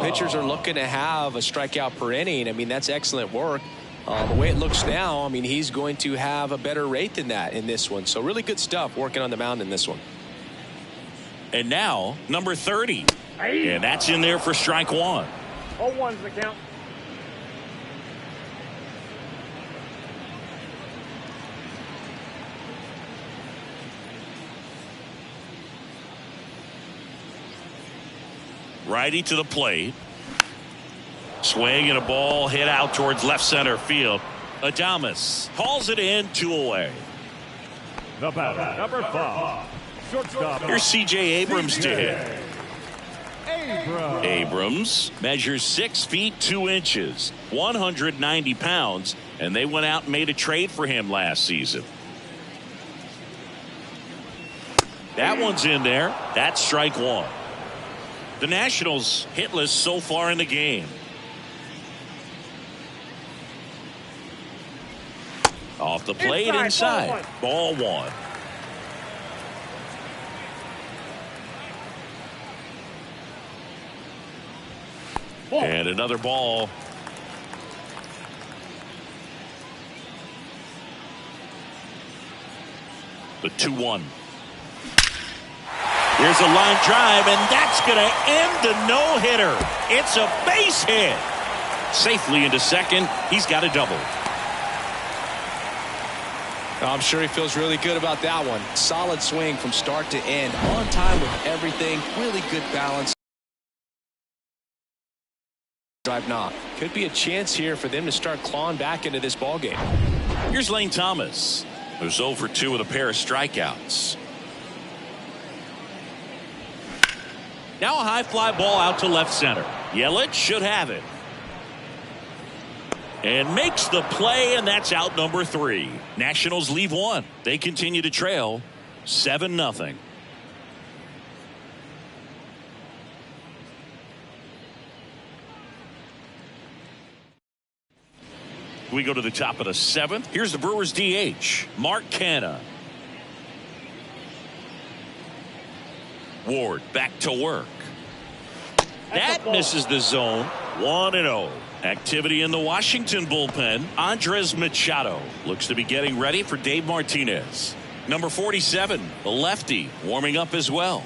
pitchers are looking to have a strikeout per inning. I mean, that's excellent work. The way it looks now, I mean, he's going to have a better rate than that in this one. So really good stuff working on the mound in this one. And now number 30. And that's in there for strike 1. 0-1's the count. Righty to the plate. Swing and a ball hit out towards left center field. Adames hauls it in, 2 away. The batter, number 5. Shortstop. Here's C.J. Abrams to hit. Abrams measures 6 feet 2 inches, 190 pounds, and they went out and made a trade for him last season. That one's in there. That's strike 1. The Nationals hitless so far in the game. Off the plate inside. Ball one. And another ball. The 2-1. Here's a line drive, and that's going to end the no-hitter. It's a base hit. Safely into second. He's got a double. I'm sure he feels really good about that one. Solid swing from start to end. On time with everything. Really good balance. Drive knock. Could be a chance here for them to start clawing back into this ball game. Here's Lane Thomas, who's 0 for 2 with a pair of strikeouts. Now a high fly ball out to left center. Yelich should have it. And makes the play, and that's out number 3. Nationals leave one. They continue to trail 7-0. We go to the top of the 7th. Here's the Brewers DH, Mark Canha. Ward back to work. That misses the zone. 1-0. Activity in the Washington bullpen. Andres Machado looks to be getting ready for Dave Martinez. Number 47, the lefty, warming up as well.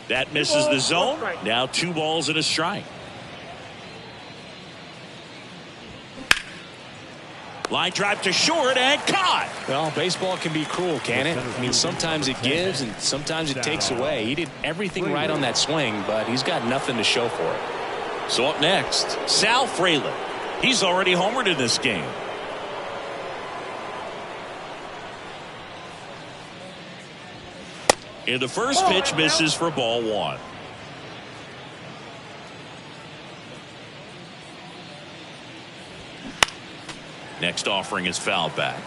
That misses the zone. Now 2 balls and a strike. Line drive to short and caught. Well, baseball can be cruel, can it? I mean, sometimes it gives and sometimes it takes away. He did everything right on that swing, but he's got nothing to show for it. So up next, Sal Frelick. He's already homered in this game. And the first pitch misses for ball 1. Next offering is fouled back.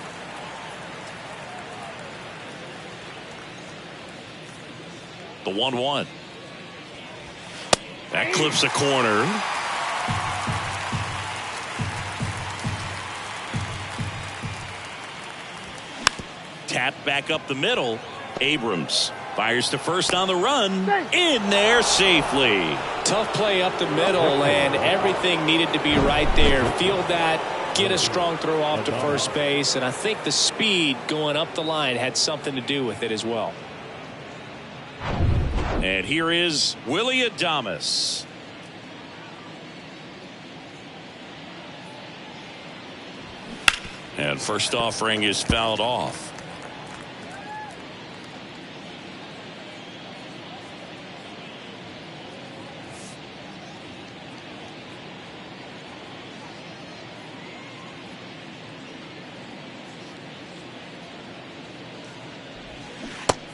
The 1-1. That clips a corner. Tap back up the middle. Abrams fires to first on the run. In there safely. Tough play up the middle, and everything needed to be right there. Field that, get a strong throw off to first base, and I think the speed going up the line had something to do with it as well. And here is Willy Adames. And first offering is fouled off.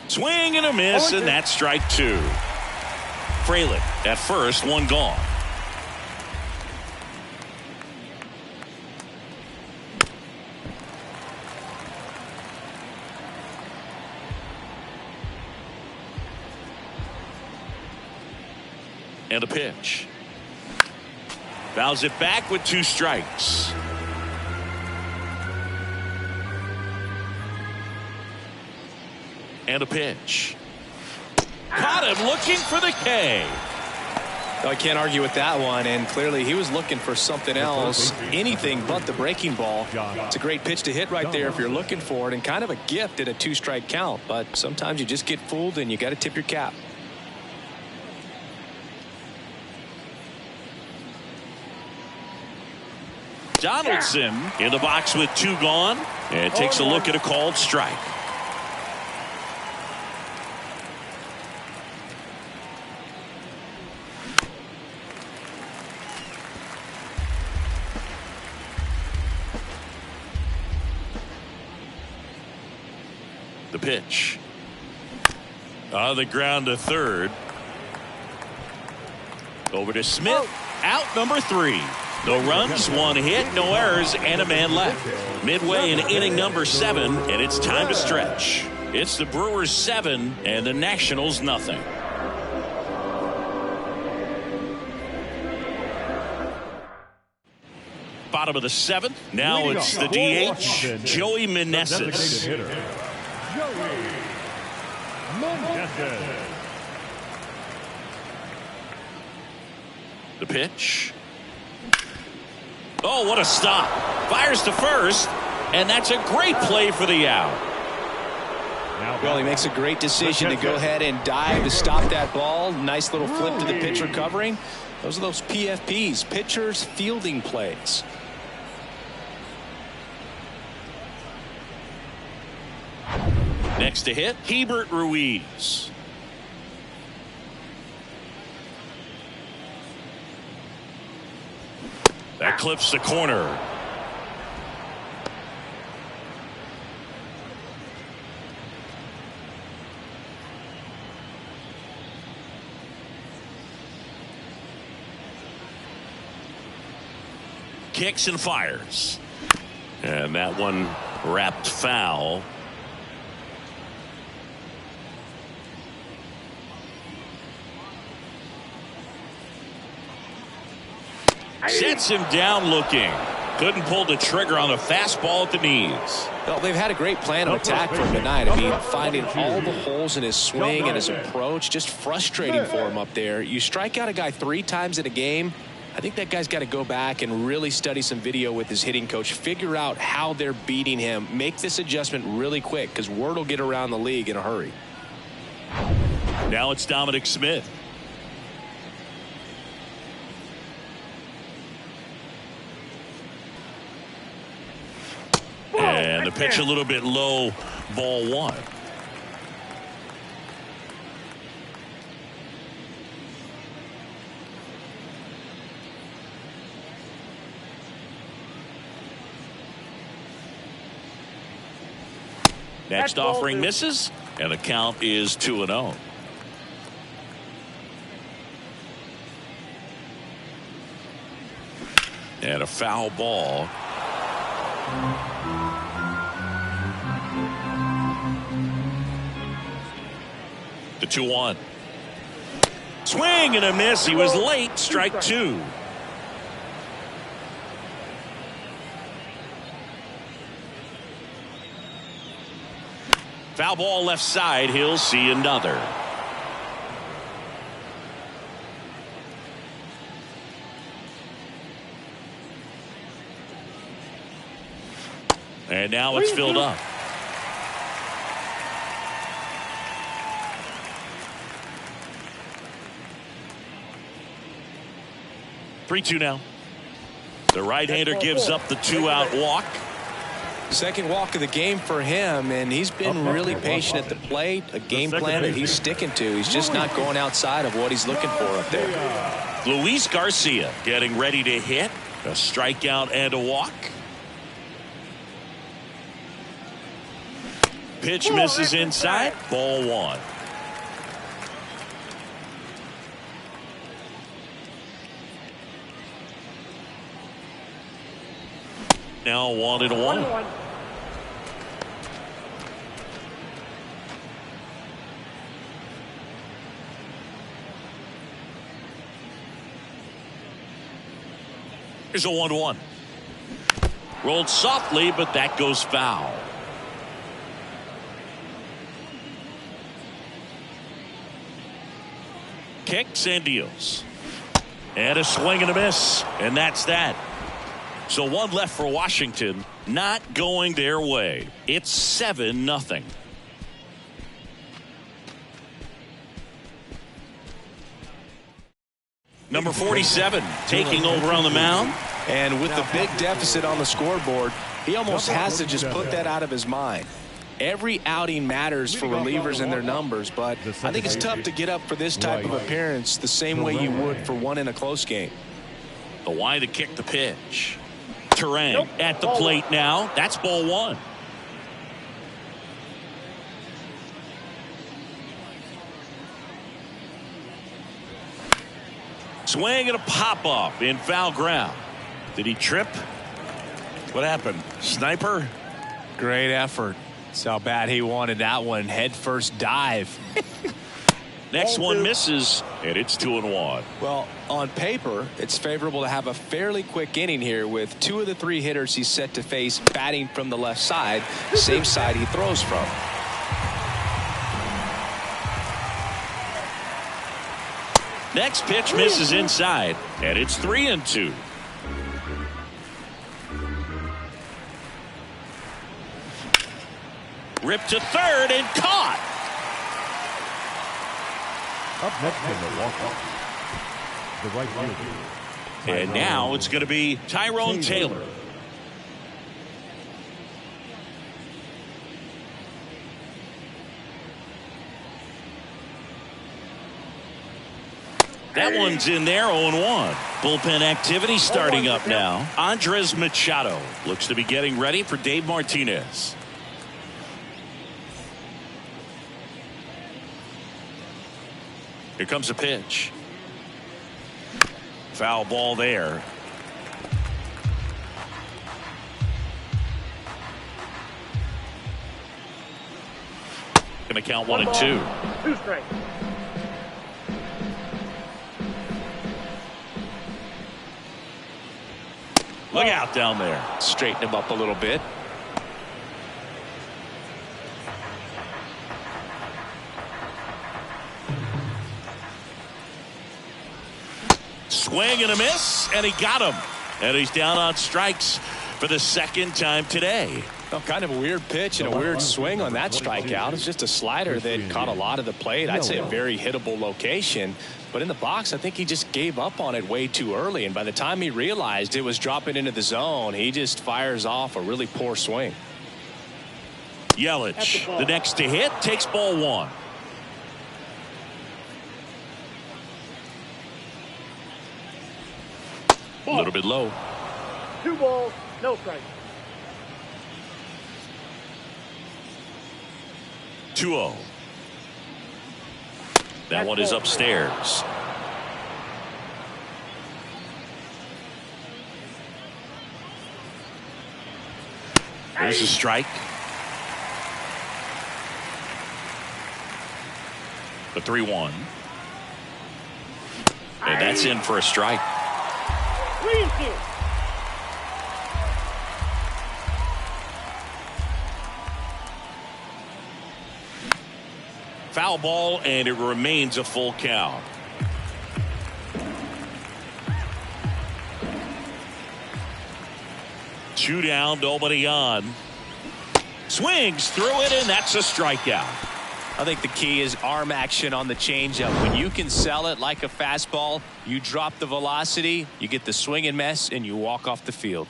Swing and a miss, and that's strike 2. Frelick at first, 1 gone. And a pitch. Fouls it back with 2 strikes. And a pitch. Caught him looking for the K. I can't argue with that one, and clearly he was looking for something else, anything but the breaking ball. It's a great pitch to hit right there if you're looking for it, and kind of a gift at a 2-strike count, but sometimes you just get fooled and you got to tip your cap. Donaldson in the box with 2 gone, and takes a look at a called strike. The pitch. On the ground to third. Over to Smith. Out number 3. No runs, one hit, no errors, and a man left. Midway in inning number 7, and it's time to stretch. It's the Brewers 7 and the Nationals nothing. Bottom of the 7th. Now it's the DH, Joey Meneses. The pitch. Oh, what a stop. Fires to first, and that's a great play for the out. Well, he makes a great decision to go ahead and dive to stop that ball. Nice little flip to the pitcher covering. Those are those PFPs, pitchers fielding plays. Next to hit, Hebert Ruiz. That clips the corner. Kicks and fires. And that one wrapped foul. Sets him down looking. Couldn't pull the trigger on the fastball at the knees. Well, they've had a great plan of attack for him tonight. I mean, finding all the holes in his swing and his approach, just frustrating for him up there. You strike out a guy 3 times in a game, I think that guy's got to go back and really study some video with his hitting coach, figure out how they're beating him, make this adjustment really quick because word will get around the league in a hurry. Now it's Dominic Smith. And the pitch a little bit low, ball 1. Next offering misses, and the count is 2-0. And a foul ball. The 2-1. Swing and a miss. He was late. Strike 2. Foul ball left side. He'll see another. And now it's filled up. Three-two now. The right-hander gives up the 2-out walk. Second walk of the game for him, and he's been really patient at the plate. A game plan that he's sticking to. He's just not going outside of what he's looking for up there. Luis Garcia getting ready to hit. A strikeout and a walk. Pitch misses inside. Ball 1. Now 1-1. Here's a 1-1. Rolled softly, but that goes foul. Kicks and deals. And a swing and a miss. And that's that. So one left for Washington. Not going their way. It's 7-0. Number 47 taking over on the mound. And with the big deficit on the scoreboard, he almost has to just put that out of his mind. Every outing matters for relievers and their numbers, but I think it's tough to get up for this type of appearance the same way you would for one in a close game. The wide to kick the pitch. Terang at the plate now. That's ball 1. Swing and a pop up in foul ground. Did he trip? What happened? Sniper? Great effort. That's how bad he wanted that one. Head first dive. Next one misses, and it's 2-1. Well, on paper, it's favorable to have a fairly quick inning here with 2 of the 3 hitters he's set to face batting from the left side, same side he throws from. Next pitch misses inside, and it's 3-2. Ripped to third and caught. Up next in the walk-up, the right fielder. And now it's going to be Tyrone Taylor. That one's in there, 0-1. Bullpen activity starting up now. Andres Machado looks to be getting ready for Dave Martinez. Here comes a pitch. Foul ball there. Going to count 1 and 2. 2 strikes. Look out down there. Straighten him up a little bit. Swing and a miss, and he got him. And he's down on strikes for the 2nd time today. Well, kind of a weird pitch and a weird swing on that strikeout. It's just a slider that caught a lot of the plate. I'd say a very hittable location. But in the box, I think he just gave up on it way too early. And by the time he realized it was dropping into the zone, he just fires off a really poor swing. Yelich, the next to hit, takes ball 1. A little bit low. 2 balls, no strikes. 2-0. That one is upstairs. There's a strike. The 3-1. And that's in for a strike. 3-2. Foul ball, and it remains a full count. Two down, nobody on. Swings through it, and that's a strikeout. I think the key is arm action on the changeup. When you can sell it like a fastball, you drop the velocity, you get the swing and miss, and you walk off the field.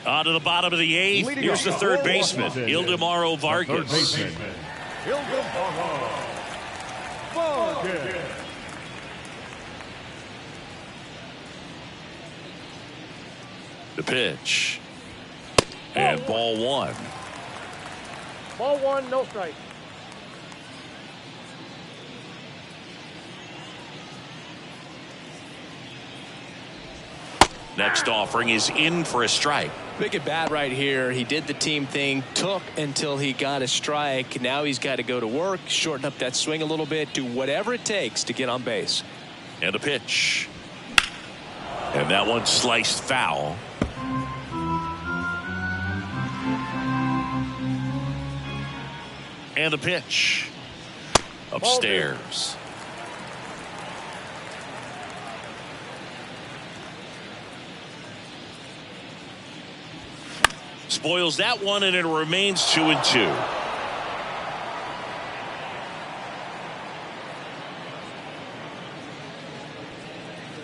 On to the bottom of the 8th. Here's the third baseman, Ildemaro Vargas. The pitch. And ball 1. Ball 1, no strike. Next offering is in for a strike. Big at bat right here. He did the team thing, took until he got a strike. Now he's got to go to work, shorten up that swing a little bit, do whatever it takes to get on base. And a pitch. And that one sliced foul. And a pitch. Upstairs. Spoils that one, and it remains 2-2.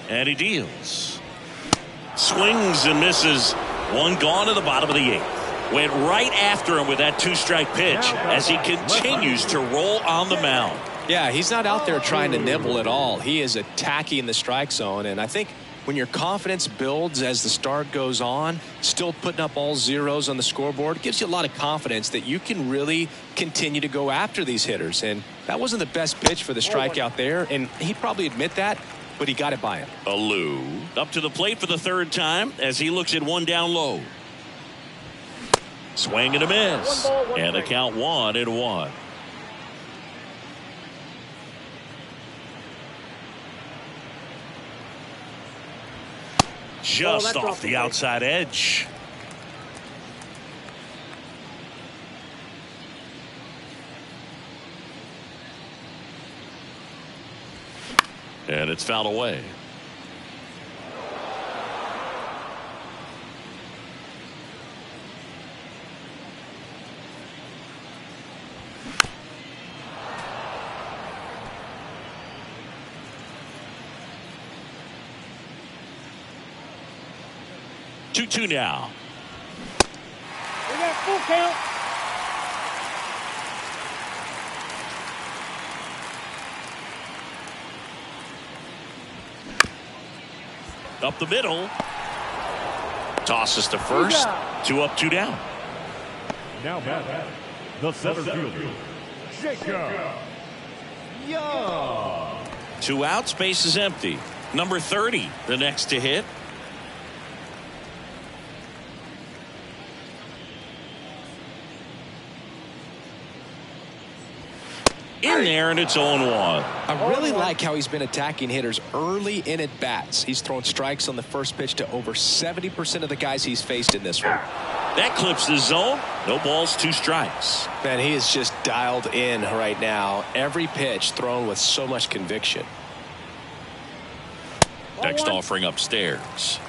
And he deals. Swings and misses. One gone to the bottom of the 8th. Went right after him with that 2-strike pitch as he continues to roll on the mound. Yeah, he's not out there trying to nibble at all. He is attacking the strike zone, and I think when your confidence builds as the start goes on, still putting up all zeros on the scoreboard, gives you a lot of confidence that you can really continue to go after these hitters. And that wasn't the best pitch for the strikeout there, and he'd probably admit that, but he got it by him. Alou up to the plate for the third time as he looks at one down low. Swing and a miss. And the count 1-1. Just off the outside edge. And it's fouled away. Two now. We got full count. Up the middle. Tosses to first. 2 up, 2 down. Now back, the center fielder, Jacob Young. 2 outs, base is empty. Number 30, the next to hit. In there, and it's 0-1. I really like how he's been attacking hitters early in at bats. He's thrown strikes on the first pitch to over 70% of the guys he's faced in this one. That clips the zone. No balls, 2 strikes. Man, he is just dialed in right now. Every pitch thrown with so much conviction. Next offering upstairs.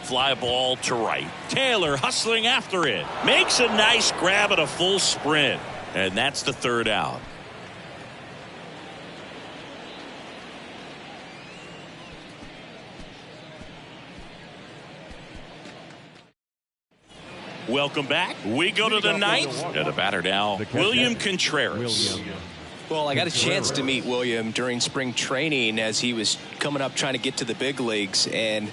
Fly ball to right. Taylor hustling after it. Makes a nice grab at a full sprint. And that's the 3rd out. Welcome back. We go to the 9th. And the batter now, William Contreras. Well, I got a chance to meet William during spring training as he was coming up trying to get to the big leagues. And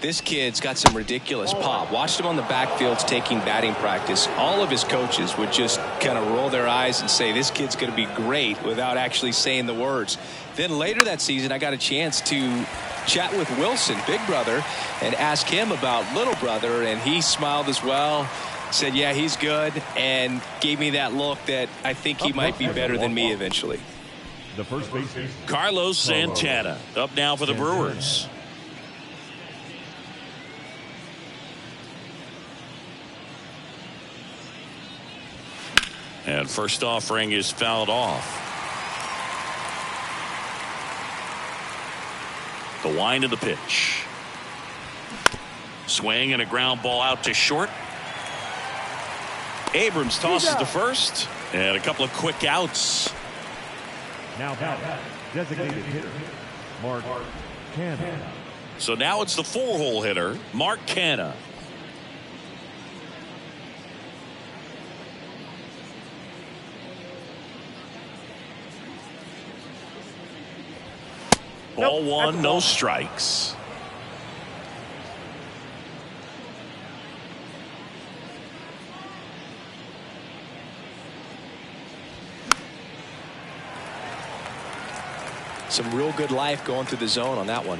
this kid's got some ridiculous pop. Watched him on the backfields taking batting practice. All of his coaches would just kind of roll their eyes and say, this kid's going to be great, without actually saying the words. Then later that season, I got a chance to chat with Wilson, big brother, and ask him about little brother, and he smiled as well. Said, yeah, he's good, and gave me that look that I think he might be better than me eventually. The first baseman, Carlos Santana, up now for the Brewers. And first offering is fouled off. The wind of the pitch. Swing and a ground ball out to short. Abrams tosses to first. And a couple of quick outs. now back, designated hitter, Mark Canha. So now it's the 4-hole hitter, Mark Canha. Ball 1, no strikes. Some real good life going through the zone on that one.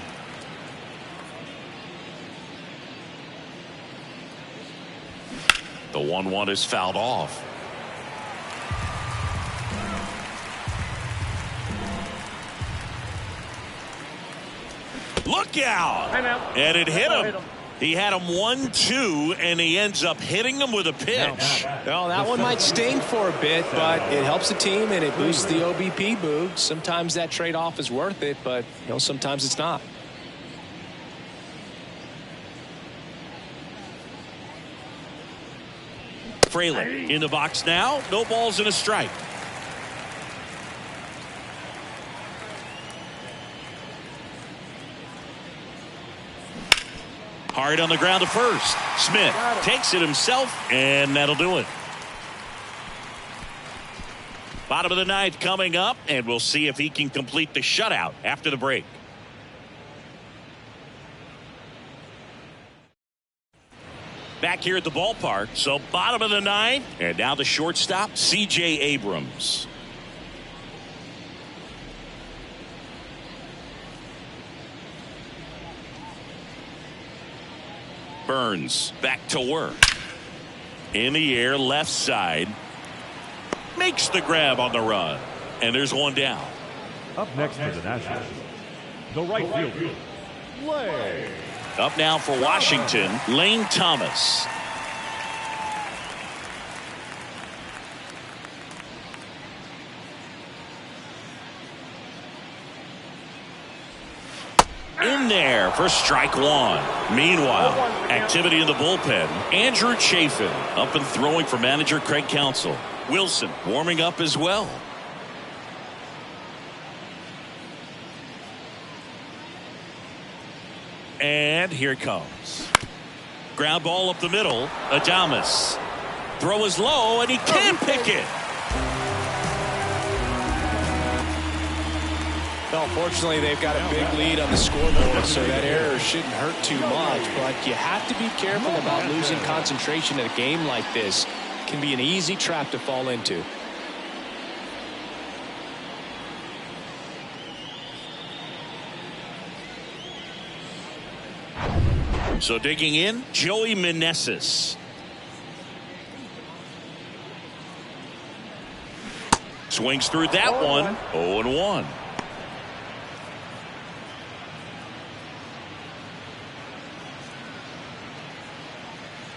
The 1-1 is fouled off. Look out! And it hit him. He had him 1-2, and he ends up hitting him with a pitch. Well, that one might sting for a bit, but it helps the team and it boosts the OBP boot. Sometimes that trade-off is worth it, but sometimes it's not. Fraley in the box now. No balls and a strike. Hard on the ground to first. Smith takes it himself, and that'll do it. Bottom of the ninth coming up, and we'll see if he can complete the shutout after the break. Back here at the ballpark, so bottom of the ninth, and now the shortstop, C.J. Abrams. Burns back to work. In the air, left side. Makes the grab on the run. And there's one down. Up next for the Nationals, the right fielder, Lane. Up now for Washington, Lane Thomas. In there for strike one. Meanwhile, activity in the bullpen. Andrew Chafin up and throwing for manager Craig Counsell. Wilson warming up as well. And here it comes. Ground ball up the middle. Adames. Throw is low, and he can't pick it. Well, fortunately, they've got a big lead on the scoreboard, so that error shouldn't hurt too much. But you have to be careful about losing concentration in a game like this. It can be an easy trap to fall into. So digging in, Joey Meneses. Swings through that one. 0-1.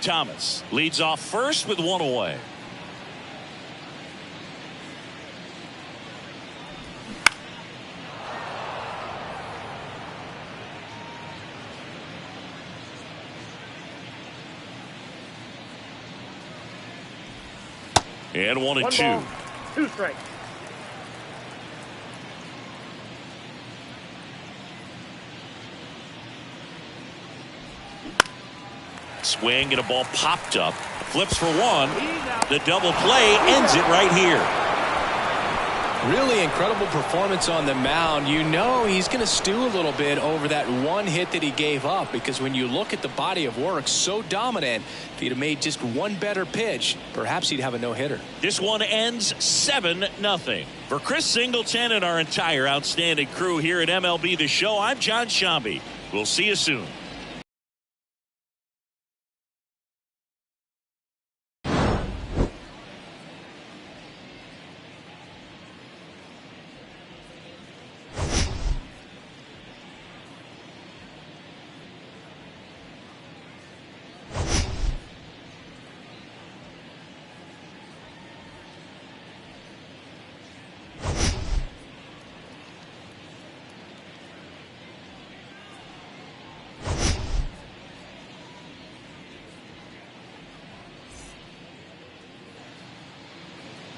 Thomas leads off first with one away. And 1-2. 2 strikes. Swing and a ball popped up. Flips for one. The double play ends it right here. Really incredible performance on the mound. You know he's going to stew a little bit over that one hit that he gave up, because when you look at the body of work, so dominant. If he'd have made just one better pitch, perhaps he'd have a no-hitter. This one ends 7-0. For Chris Singleton and our entire outstanding crew here at MLB The Show, I'm John Shambi. We'll see you soon.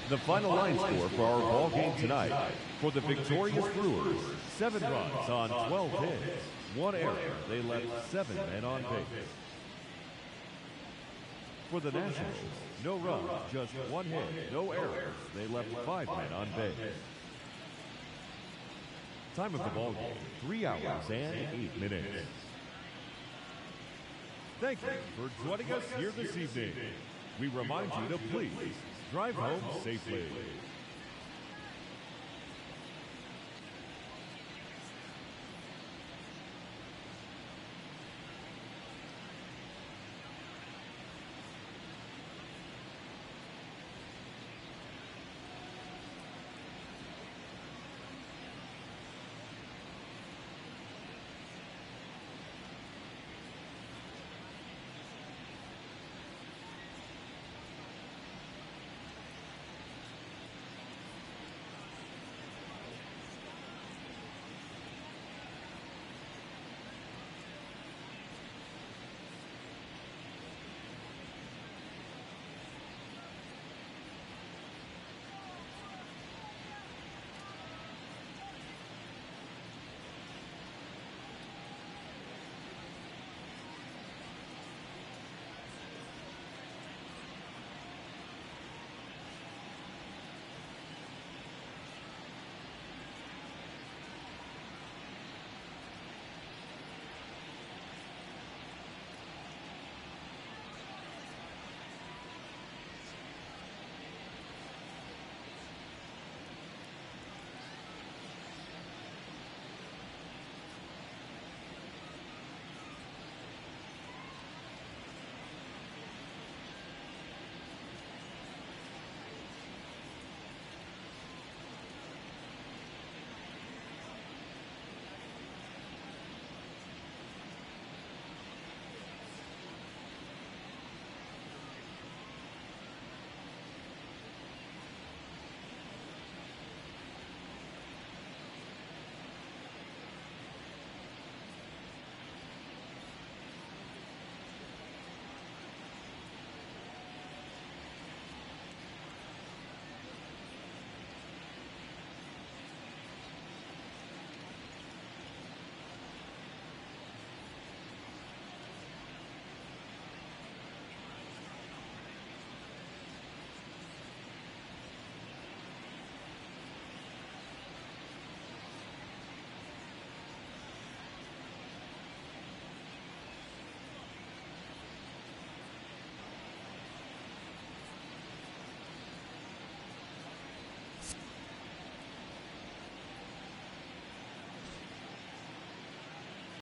The final line score for our ball game tonight: for the victorious Brewers, 7 runs on 12 hits, 1 error. They left 7 men on base. For the Nationals, no runs, just 1 hit, no errors. They left 5 men on base. Time of the ball game: 3 hours and 8 minutes. Thank you for joining us here this evening. We remind you to please drive home safely.